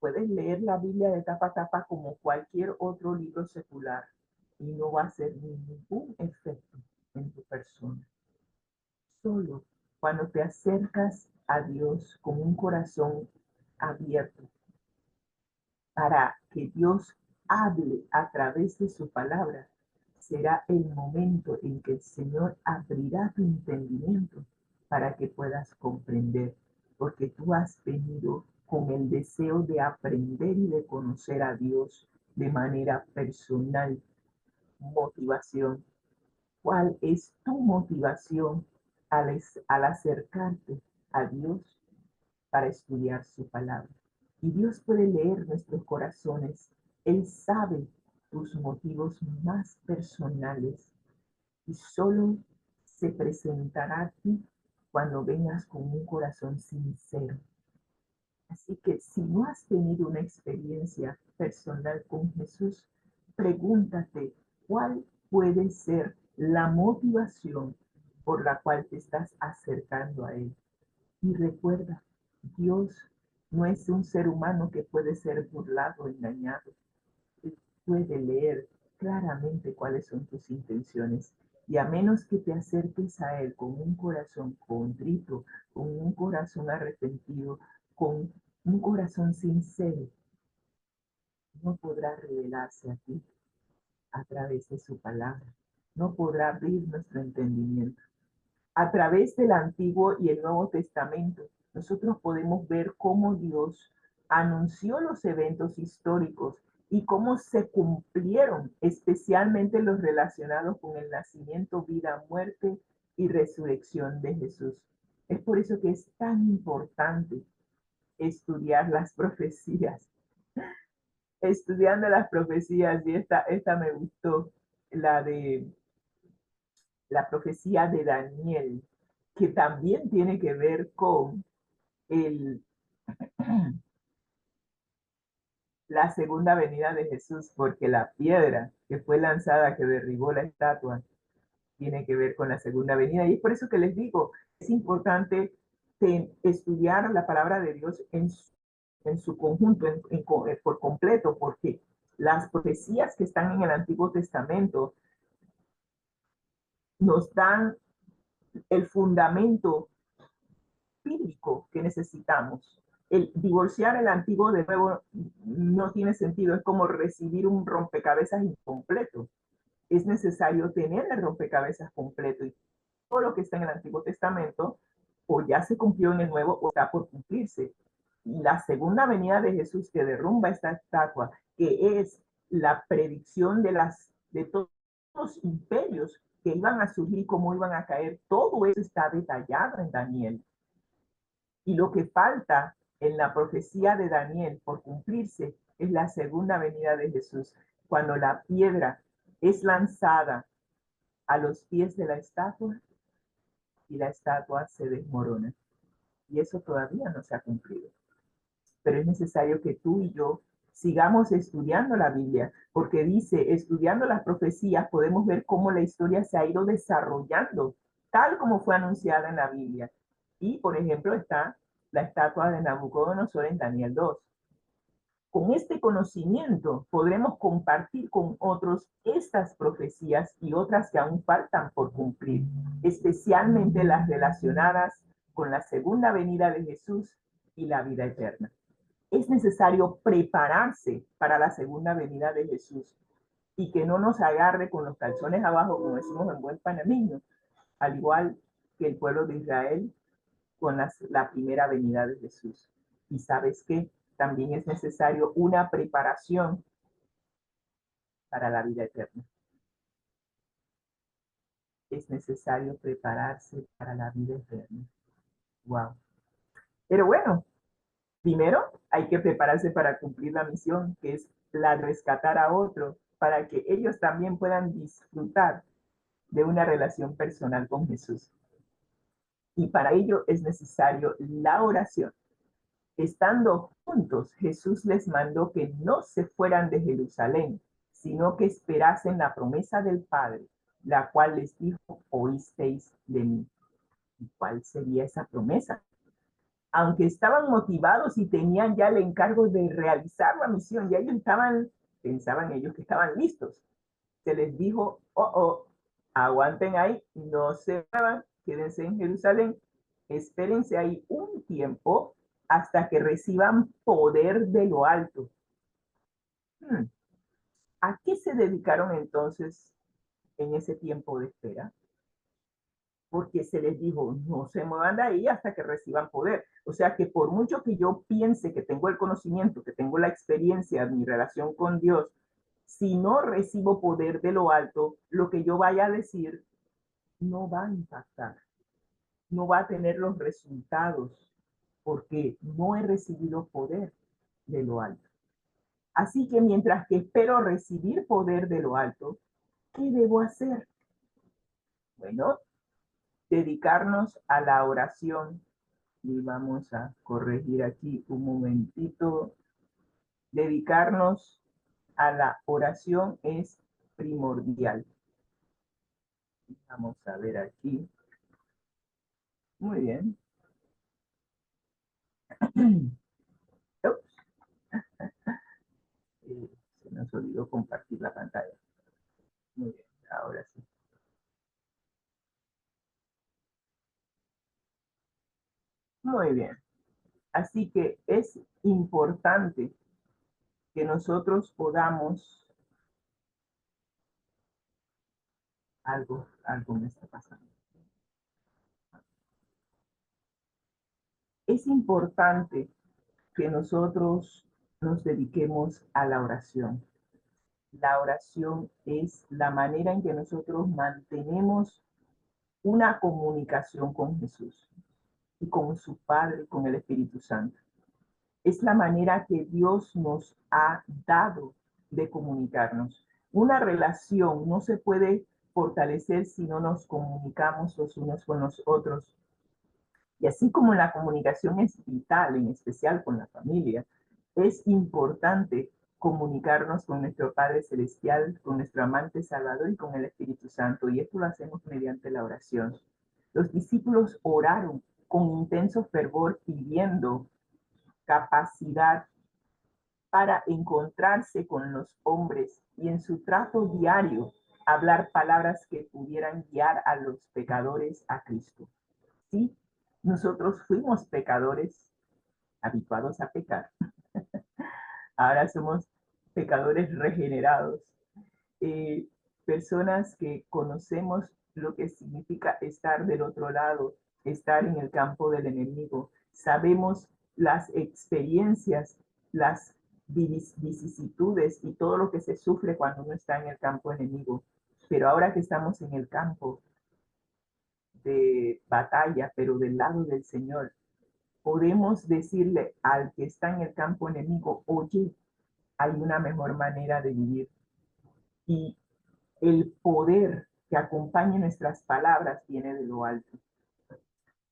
Puedes leer la Biblia de tapa a tapa como cualquier otro libro secular y no va a hacer ningún efecto en tu persona. Solo cuando te acercas a Dios con un corazón abierto para que Dios hable a través de su palabra, será el momento en que el Señor abrirá tu entendimiento para que puedas comprender, porque tú has venido con el deseo de aprender y de conocer a Dios de manera personal. Motivación. ¿Cuál es tu motivación al acercarte a Dios para estudiar su palabra? Y Dios puede leer nuestros corazones. Él sabe tus motivos más personales y solo se presentará a ti cuando vengas con un corazón sincero. Así que si no has tenido una experiencia personal con Jesús, pregúntate cuál puede ser la motivación por la cual te estás acercando a Él. Y recuerda, Dios no es un ser humano que puede ser burlado o engañado. Él puede leer claramente cuáles son tus intenciones. Y a menos que te acerques a Él con un corazón contrito, con un corazón arrepentido, con Un corazón sincero no podrá revelarse a ti a través de su palabra. No podrá abrir nuestro entendimiento. A través del Antiguo y el Nuevo Testamento, nosotros podemos ver cómo Dios anunció los eventos históricos y cómo se cumplieron, especialmente los relacionados con el nacimiento, vida, muerte y resurrección de Jesús. Es por eso que es tan importante estudiar las profecías. Estudiando las profecías, y esta me gustó, la de la profecía de Daniel, que también tiene que ver con el, la segunda venida de Jesús, porque la piedra que fue lanzada, que derribó la estatua, tiene que ver con la segunda venida. Y es por eso que les digo, es importante estudiar la palabra de Dios en su conjunto, por completo, porque las profecías que están en el Antiguo Testamento nos dan el fundamento bíblico que necesitamos. El divorciar el antiguo de nuevo no tiene sentido, es como recibir un rompecabezas incompleto. Es necesario tener el rompecabezas completo y todo lo que está en el Antiguo Testamento o ya se cumplió en el Nuevo o está por cumplirse. Y la segunda venida de Jesús que derrumba esta estatua, que es la predicción de todos los imperios que iban a surgir, cómo iban a caer, todo eso está detallado en Daniel. Y lo que falta en la profecía de Daniel por cumplirse es la segunda venida de Jesús, cuando la piedra es lanzada a los pies de la estatua y la estatua se desmorona. Y eso todavía no se ha cumplido. Pero es necesario que tú y yo sigamos estudiando la Biblia, porque dice, estudiando las profecías podemos ver cómo la historia se ha ido desarrollando, tal como fue anunciada en la Biblia. Y, por ejemplo, está la estatua de Nabucodonosor en Daniel 2. Con este conocimiento podremos compartir con otros estas profecías y otras que aún faltan por cumplir, especialmente las relacionadas con la segunda venida de Jesús y la vida eterna. Es necesario prepararse para la segunda venida de Jesús y que no nos agarre con los calzones abajo, como decimos en buen panameño, al igual que el pueblo de Israel con la primera venida de Jesús. Y sabes que también es necesario una preparación para la vida eterna. Es necesario prepararse para la vida eterna. Wow. Pero bueno, primero hay que prepararse para cumplir la misión, que es la de rescatar a otro, para que ellos también puedan disfrutar de una relación personal con Jesús. Y para ello es necesario la oración. Estando juntos, Jesús les mandó que no se fueran de Jerusalén, sino que esperasen la promesa del Padre, la cual les dijo, oísteis de mí. ¿Y cuál sería esa promesa? Aunque estaban motivados y tenían ya el encargo de realizar la misión, ya ellos pensaban ellos que estaban listos. Se les dijo, aguanten ahí, no se muevan, quédense en Jerusalén, espérense ahí un tiempo hasta que reciban poder de lo alto. ¿A qué se dedicaron entonces en ese tiempo de espera? Porque se les dijo, no se muevan de ahí hasta que reciban poder. O sea que por mucho que yo piense que tengo el conocimiento, que tengo la experiencia, mi relación con Dios, si no recibo poder de lo alto, lo que yo vaya a decir no va a impactar, no va a tener los resultados, porque no he recibido poder de lo alto. Así que mientras que espero recibir poder de lo alto, ¿qué debo hacer? Bueno, dedicarnos a la oración. Y vamos a corregir aquí un momentito. Dedicarnos a la oración es primordial. Vamos a ver aquí. Muy bien. Se nos olvidó compartir la pantalla. Muy bien, ahora sí. Muy bien. Así que es importante que nosotros podamos, algo me está pasando. Es importante que nosotros nos dediquemos a la oración. La oración es la manera en que nosotros mantenemos una comunicación con Jesús y con su Padre, con el Espíritu Santo. Es la manera que Dios nos ha dado de comunicarnos. Una relación no se puede fortalecer si no nos comunicamos los unos con los otros. Y así como la comunicación es vital, en especial con la familia, es importante comunicarnos con nuestro Padre Celestial, con nuestro amante Salvador y con el Espíritu Santo. Y esto lo hacemos mediante la oración. Los discípulos oraron con intenso fervor pidiendo capacidad para encontrarse con los hombres y en su trato diario hablar palabras que pudieran guiar a los pecadores a Cristo. Sí, nosotros fuimos pecadores habituados a pecar. Ahora somos pecadores regenerados, eh, personas que conocemos lo que significa estar del otro lado, estar en el campo del enemigo. Sabemos las experiencias, las vicisitudes y todo lo que se sufre cuando uno está en el campo enemigo. Pero ahora que estamos en el campo de batalla, pero del lado del Señor, podemos decirle al que está en el campo enemigo, oye, hay una mejor manera de vivir. Y el poder que acompaña nuestras palabras viene de lo alto.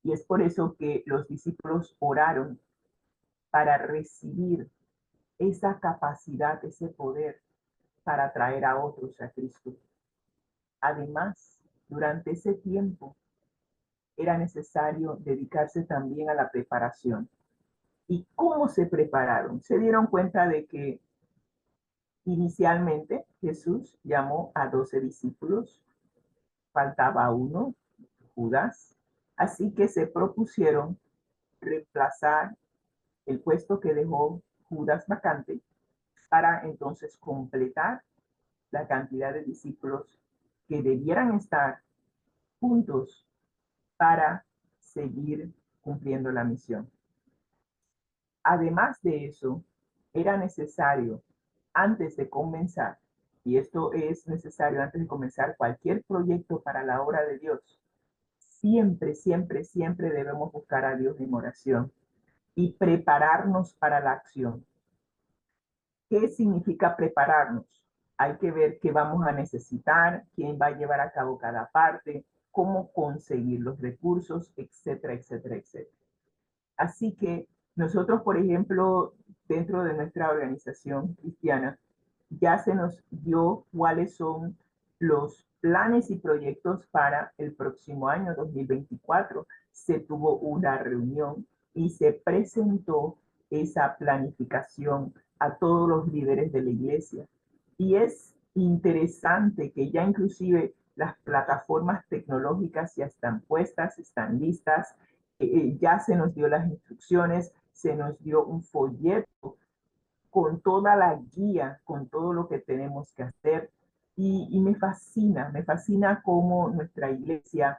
Y es por eso que los discípulos oraron para recibir esa capacidad, ese poder para traer a otros a Cristo. Además, durante ese tiempo era necesario dedicarse también a la preparación. ¿Y cómo se prepararon? Se dieron cuenta de que inicialmente Jesús llamó a 12 discípulos, faltaba uno, Judas, así que se propusieron reemplazar el puesto que dejó Judas vacante para entonces completar la cantidad de discípulos que debieran estar juntos para seguir cumpliendo la misión. Además de eso, era necesario antes de comenzar, y esto es necesario antes de comenzar cualquier proyecto para la obra de Dios, siempre, siempre, siempre debemos buscar a Dios en oración y prepararnos para la acción. ¿Qué significa prepararnos? Hay que ver qué vamos a necesitar, quién va a llevar a cabo cada parte, cómo conseguir los recursos, etcétera, etcétera, etcétera. Así que nosotros, por ejemplo, dentro de nuestra organización cristiana, ya se nos dio cuáles son los planes y proyectos para el próximo año 2024. Se tuvo una reunión y se presentó esa planificación a todos los líderes de la iglesia. Y es interesante que ya inclusive las plataformas tecnológicas ya están puestas, están listas, ya se nos dio las instrucciones, se nos dio un folleto con toda la guía, con todo lo que tenemos que hacer. Y me fascina cómo nuestra iglesia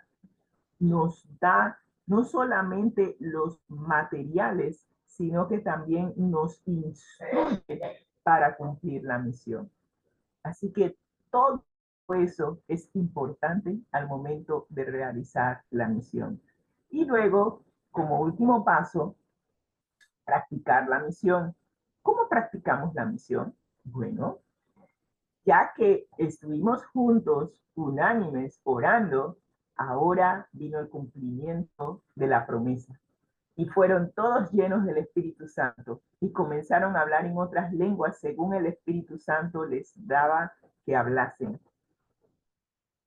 nos da no solamente los materiales, sino que también nos instruye para cumplir la misión. Así que todo eso es importante al momento de realizar la misión. Y luego, como último paso, practicar la misión. ¿Cómo practicamos la misión? Bueno, ya que estuvimos juntos, unánimes, orando, ahora vino el cumplimiento de la promesa. Y fueron todos llenos del Espíritu Santo y comenzaron a hablar en otras lenguas según el Espíritu Santo les daba que hablasen.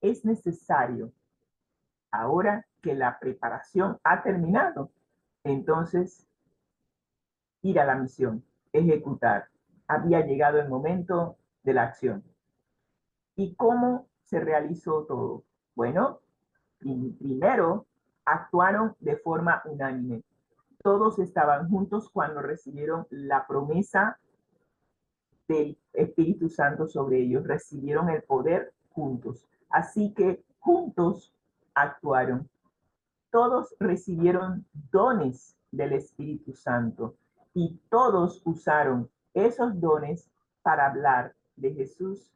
Es necesario, ahora que la preparación ha terminado, entonces ir a la misión, ejecutar. Había llegado el momento de la acción. ¿Y cómo se realizó todo? Bueno, primero actuaron de forma unánime. todos estaban juntos cuando recibieron la promesa del Espíritu Santo sobre ellos. Recibieron el poder juntos. Así que juntos actuaron. Todos recibieron dones del Espíritu Santo y todos usaron esos dones para hablar de Jesús.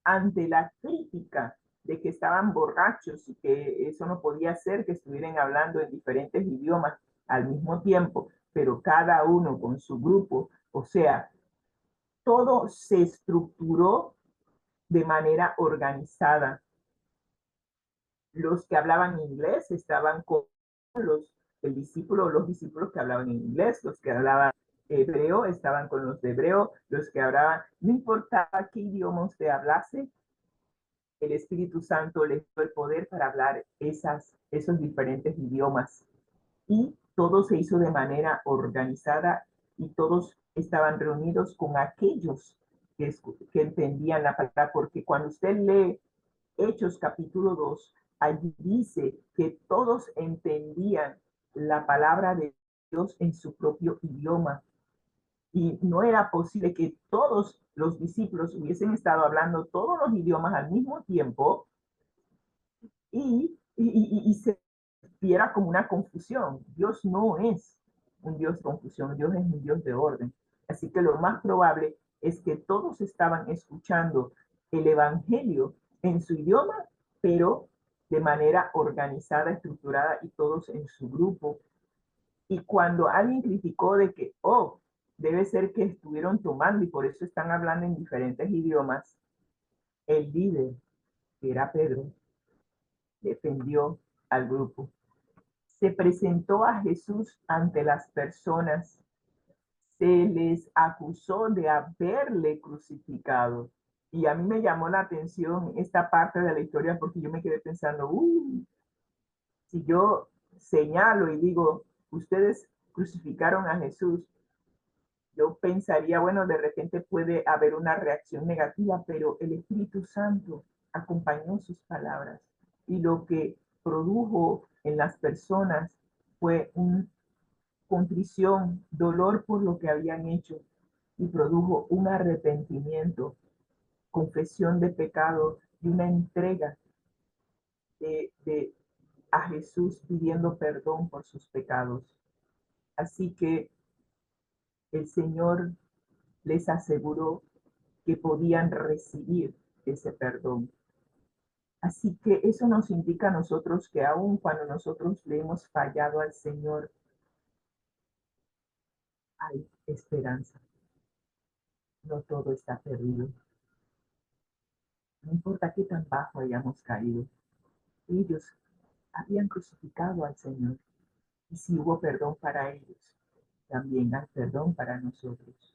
Ante la crítica de que estaban borrachos y que eso no podía ser, que estuvieran hablando en diferentes idiomas al mismo tiempo, pero cada uno con su grupo, o sea, todo se estructuró de manera organizada. Los que hablaban inglés estaban con los discípulos que hablaban en inglés, los que hablaban hebreo estaban con los de hebreo, los que hablaban, no importaba qué idioma usted hablase, el Espíritu Santo les dio el poder para hablar esos diferentes idiomas. Y todo se hizo de manera organizada y todos estaban reunidos con aquellos que entendían la palabra, porque cuando usted lee Hechos capítulo 2, allí dice que todos entendían la palabra de Dios en su propio idioma. Y no era posible que todos los discípulos hubiesen estado hablando todos los idiomas al mismo tiempo y se viera como una confusión. Dios no es un Dios de confusión, Dios es un Dios de orden. Así que lo más probable es que todos estaban escuchando el evangelio en su idioma, pero de manera organizada, estructurada y todos en su grupo. Y cuando alguien criticó de que, debe ser que estuvieron tomando y por eso están hablando en diferentes idiomas, el líder, que era Pedro, defendió al grupo. Se presentó a Jesús ante las personas, se les acusó de haberle crucificado. Y a mí me llamó la atención esta parte de la historia porque yo me quedé pensando, si yo señalo y digo, ustedes crucificaron a Jesús, yo pensaría, bueno, de repente puede haber una reacción negativa, pero el Espíritu Santo acompañó sus palabras y lo que produjo en las personas fue una contrición, dolor por lo que habían hecho y produjo un arrepentimiento, confesión de pecado y una entrega a Jesús pidiendo perdón por sus pecados. Así que el Señor les aseguró que podían recibir ese perdón. Así que eso nos indica a nosotros que aun cuando nosotros le hemos fallado al Señor, hay esperanza. No todo está perdido. No importa qué tan bajo hayamos caído. Ellos habían crucificado al Señor. Y si hubo perdón para ellos, también hay perdón para nosotros.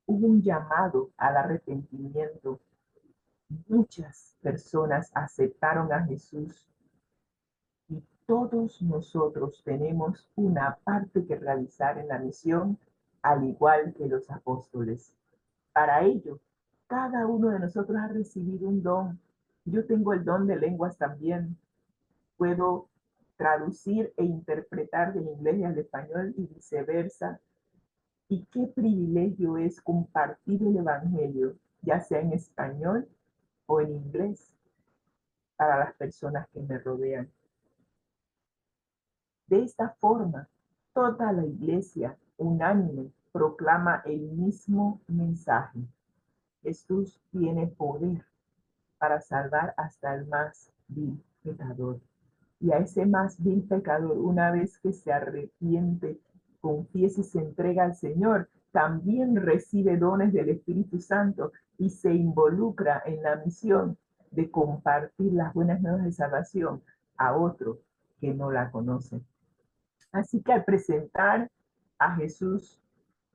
Hubo un llamado al arrepentimiento. Muchas personas aceptaron a Jesús y todos nosotros tenemos una parte que realizar en la misión, al igual que los apóstoles. Para ello, cada uno de nosotros ha recibido un don. Yo tengo el don de lenguas también. Puedo traducir e interpretar del inglés al español y viceversa. Y qué privilegio es compartir el evangelio, ya sea en español o en inglés, para las personas que me rodean. De esta forma, toda la iglesia unánime proclama el mismo mensaje. Jesús tiene poder para salvar hasta el más vil pecador. Y a ese más vil pecador, una vez que se arrepiente, confiesa y se entrega al Señor, también recibe dones del Espíritu Santo y se involucra en la misión de compartir las buenas nuevas de salvación a otro que no la conoce. Así que al presentar a Jesús,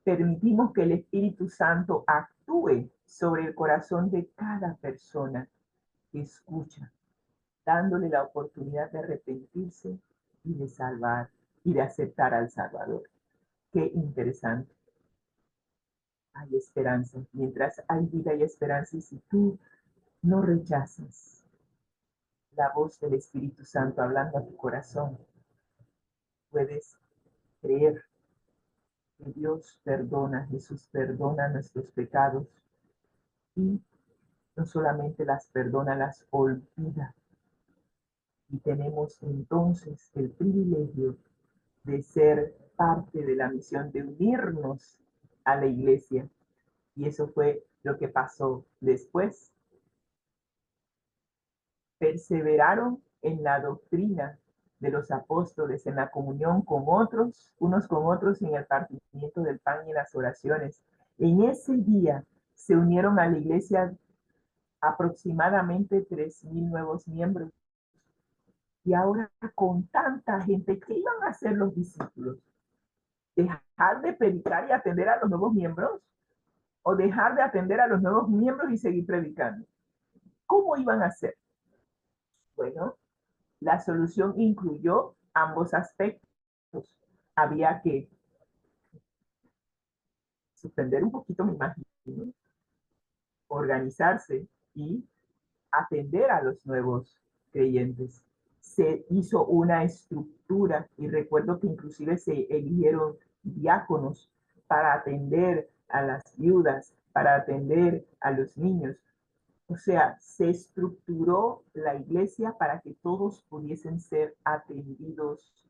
permitimos que el Espíritu Santo actúe sobre el corazón de cada persona que escucha, dándole la oportunidad de arrepentirse y de salvar y de aceptar al Salvador. Qué interesante. Hay esperanza. Mientras hay vida y esperanza, y si tú no rechazas la voz del Espíritu Santo hablando a tu corazón, puedes creer que Dios perdona, Jesús perdona nuestros pecados y no solamente las perdona, las olvida. Y tenemos entonces el privilegio de ser parte de la misión de unirnos a la iglesia. Y eso fue lo que pasó después. Perseveraron en la doctrina de los apóstoles, en la comunión con otros, unos con otros, en el partimiento del pan y en las oraciones. En ese día se unieron a la iglesia aproximadamente 3,000 nuevos miembros. Y ahora con tanta gente, ¿qué iban a hacer los discípulos? ¿Dejar de predicar y atender a los nuevos miembros? ¿O dejar de atender a los nuevos miembros y seguir predicando? ¿Cómo iban a hacer? Bueno, la solución incluyó ambos aspectos. Había que suspender un poquito, me imagino, organizarse y atender a los nuevos creyentes. Se hizo una estructura y recuerdo que inclusive se eligieron diáconos para atender a las viudas, para atender a los niños. O sea, se estructuró la iglesia para que todos pudiesen ser atendidos.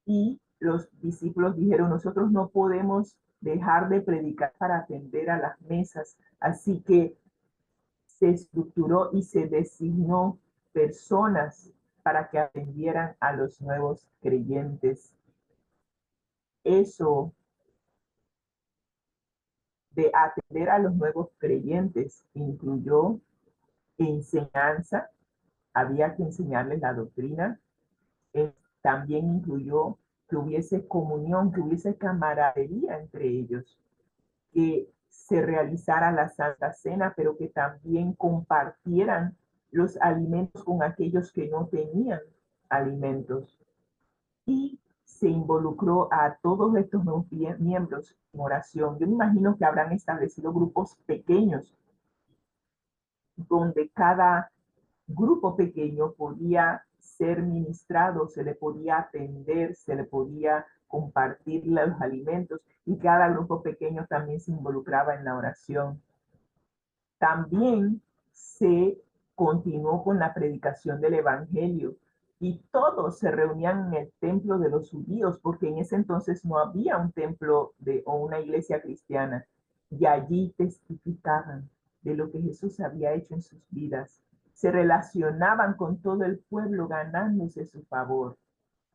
Y los discípulos dijeron, nosotros no podemos dejar de predicar para atender a las mesas. Así que se estructuró y se designó personas para que atendieran a los nuevos creyentes. Eso de atender a los nuevos creyentes incluyó enseñanza, había que enseñarles la doctrina. También incluyó que hubiese comunión, que hubiese camaradería entre ellos, que se realizara la Santa Cena, pero que también compartieran los alimentos con aquellos que no tenían alimentos. Y se involucró a todos estos nuevos miembros en oración. Yo me imagino que habrán establecido grupos pequeños, donde cada grupo pequeño podía ser ministrado, se le podía atender, se le podía compartir los alimentos y cada grupo pequeño también se involucraba en la oración. También se continuó con la predicación del evangelio y todos se reunían en el templo de los judíos porque en ese entonces no había un templo o una iglesia cristiana y allí testificaban de lo que Jesús había hecho en sus vidas. Se relacionaban con todo el pueblo ganándose su favor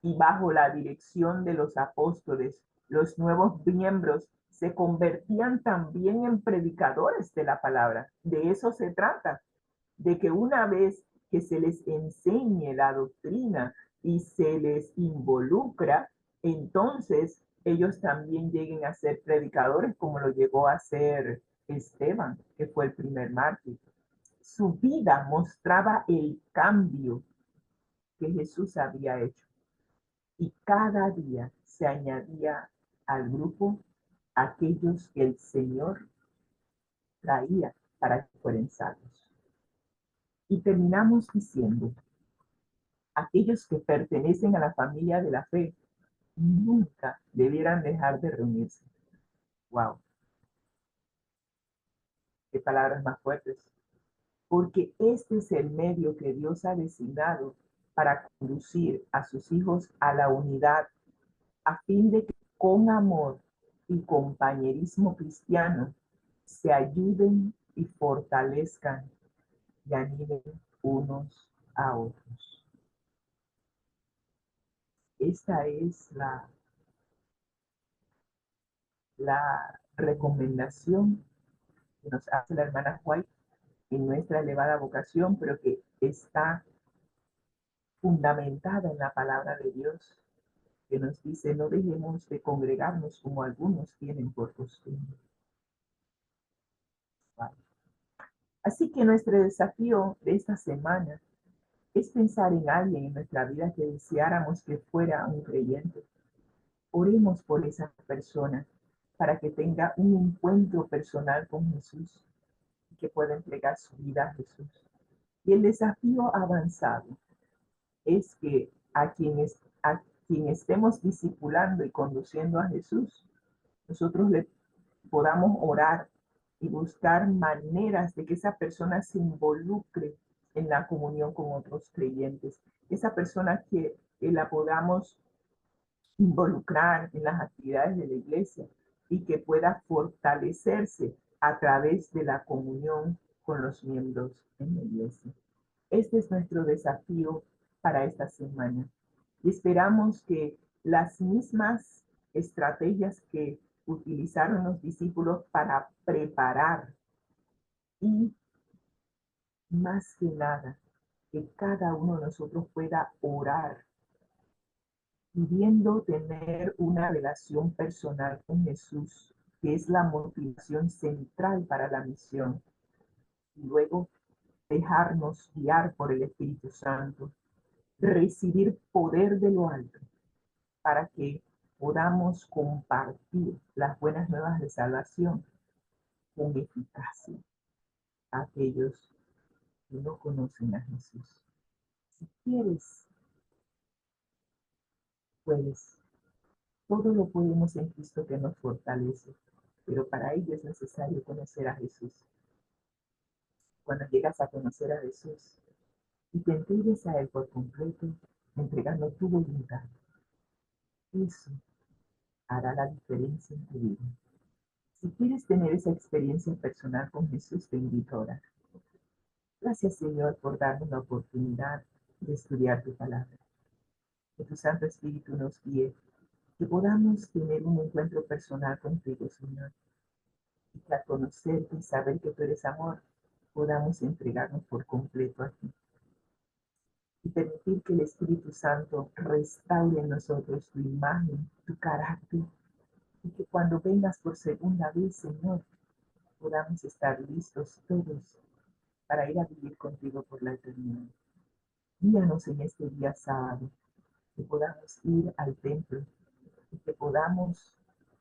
y bajo la dirección de los apóstoles, los nuevos miembros se convertían también en predicadores de la palabra. De eso se trata, de que una vez que se les enseñe la doctrina y se les involucra, entonces ellos también lleguen a ser predicadores como lo llegó a ser Esteban, que fue el primer mártir. Su vida mostraba el cambio que Jesús había hecho. Y cada día se añadía al grupo aquellos que el Señor traía para que fueran salvos. Y terminamos diciendo, aquellos que pertenecen a la familia de la fe nunca debieran dejar de reunirse. ¡Wow! ¡Qué palabras más fuertes! Porque este es el medio que Dios ha designado para conducir a sus hijos a la unidad, a fin de que con amor y compañerismo cristiano se ayuden y fortalezcan y animen unos a otros. Esta es la recomendación que nos hace la hermana White en nuestra elevada vocación, pero que está fundamentada en la palabra de Dios, que nos dice, no dejemos de congregarnos como algunos tienen por costumbre. Vale. Así que nuestro desafío de esta semana es pensar en alguien en nuestra vida que deseáramos que fuera un creyente. Oremos por esa persona para que tenga un encuentro personal con Jesús y que pueda entregar su vida a Jesús. Y el desafío avanzado es que quien estemos discipulando y conduciendo a Jesús, nosotros le podamos orar y buscar maneras de que esa persona se involucre en la comunión con otros creyentes. Esa persona que la podamos involucrar en las actividades de la iglesia y que pueda fortalecerse a través de la comunión con los miembros en la iglesia. Este es nuestro desafío para esta semana. Y esperamos que las mismas estrategias que utilizaron los discípulos para preparar y más que nada, que cada uno de nosotros pueda orar pidiendo tener una relación personal con Jesús, que es la motivación central para la misión. Y luego dejarnos guiar por el Espíritu Santo, recibir poder de lo alto para que podamos compartir las buenas nuevas de salvación con eficacia a aquellos que no conocen a Jesús. Si quieres, puedes. Todo lo podemos en Cristo que nos fortalece, pero para ello es necesario conocer a Jesús. Cuando llegas a conocer a Jesús y te entregues a Él por completo, entregando tu voluntad, eso hará la diferencia en tu vida. Si quieres tener esa experiencia personal con Jesús, te invito a orar. Gracias, Señor, por darnos la oportunidad de estudiar tu palabra. Que tu Santo Espíritu nos guíe, que podamos tener un encuentro personal contigo, Señor. Y que al conocerte y saber que tú eres amor, podamos entregarnos por completo a ti. Y permitir que el Espíritu Santo restaure en nosotros tu imagen, tu carácter. Y que cuando vengas por segunda vez, Señor, podamos estar listos todos para ir a vivir contigo por la eternidad. Guíanos en este día sábado, que podamos ir al templo y que podamos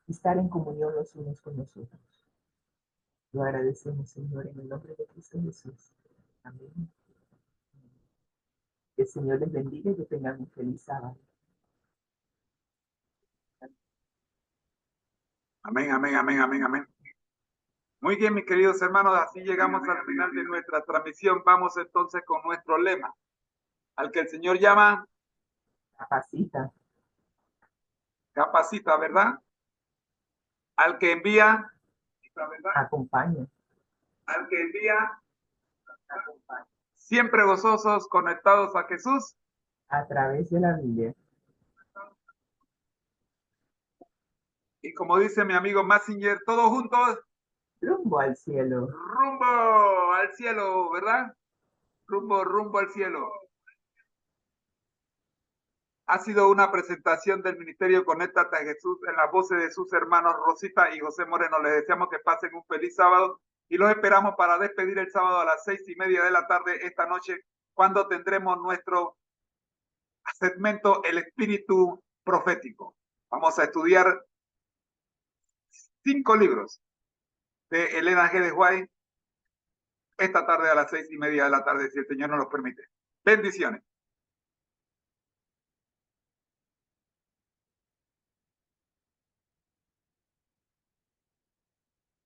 estar en comunión los unos con los otros. Lo agradecemos, Señor, en el nombre de Cristo Jesús. Amén. Que el Señor les bendiga y que tengan un feliz sábado. Amén, amén, amén, amén, amén. Muy bien, mis queridos hermanos, así llegamos al final de nuestra transmisión. Vamos entonces con nuestro lema. Al que el Señor llama, Capacita. Capacita, ¿verdad? Al que envía, ¿verdad? Acompaña. Al que envía, acompaña. Siempre gozosos, conectados a Jesús. A través de la Biblia. Y como dice mi amigo Massinger, todos juntos. Rumbo al cielo. Rumbo al cielo, ¿verdad? Rumbo al cielo. Ha sido una presentación del Ministerio Conéctate a Jesús en las voces de sus hermanos Rosita y José Moreno. Les deseamos que pasen un feliz sábado y los esperamos para despedir el sábado a las 6:30 de la tarde esta noche, cuando tendremos nuestro segmento El Espíritu Profético. Vamos a estudiar 5 libros de Elena G. de White esta tarde a las 6:30 de la tarde, si el Señor nos lo permite. Bendiciones.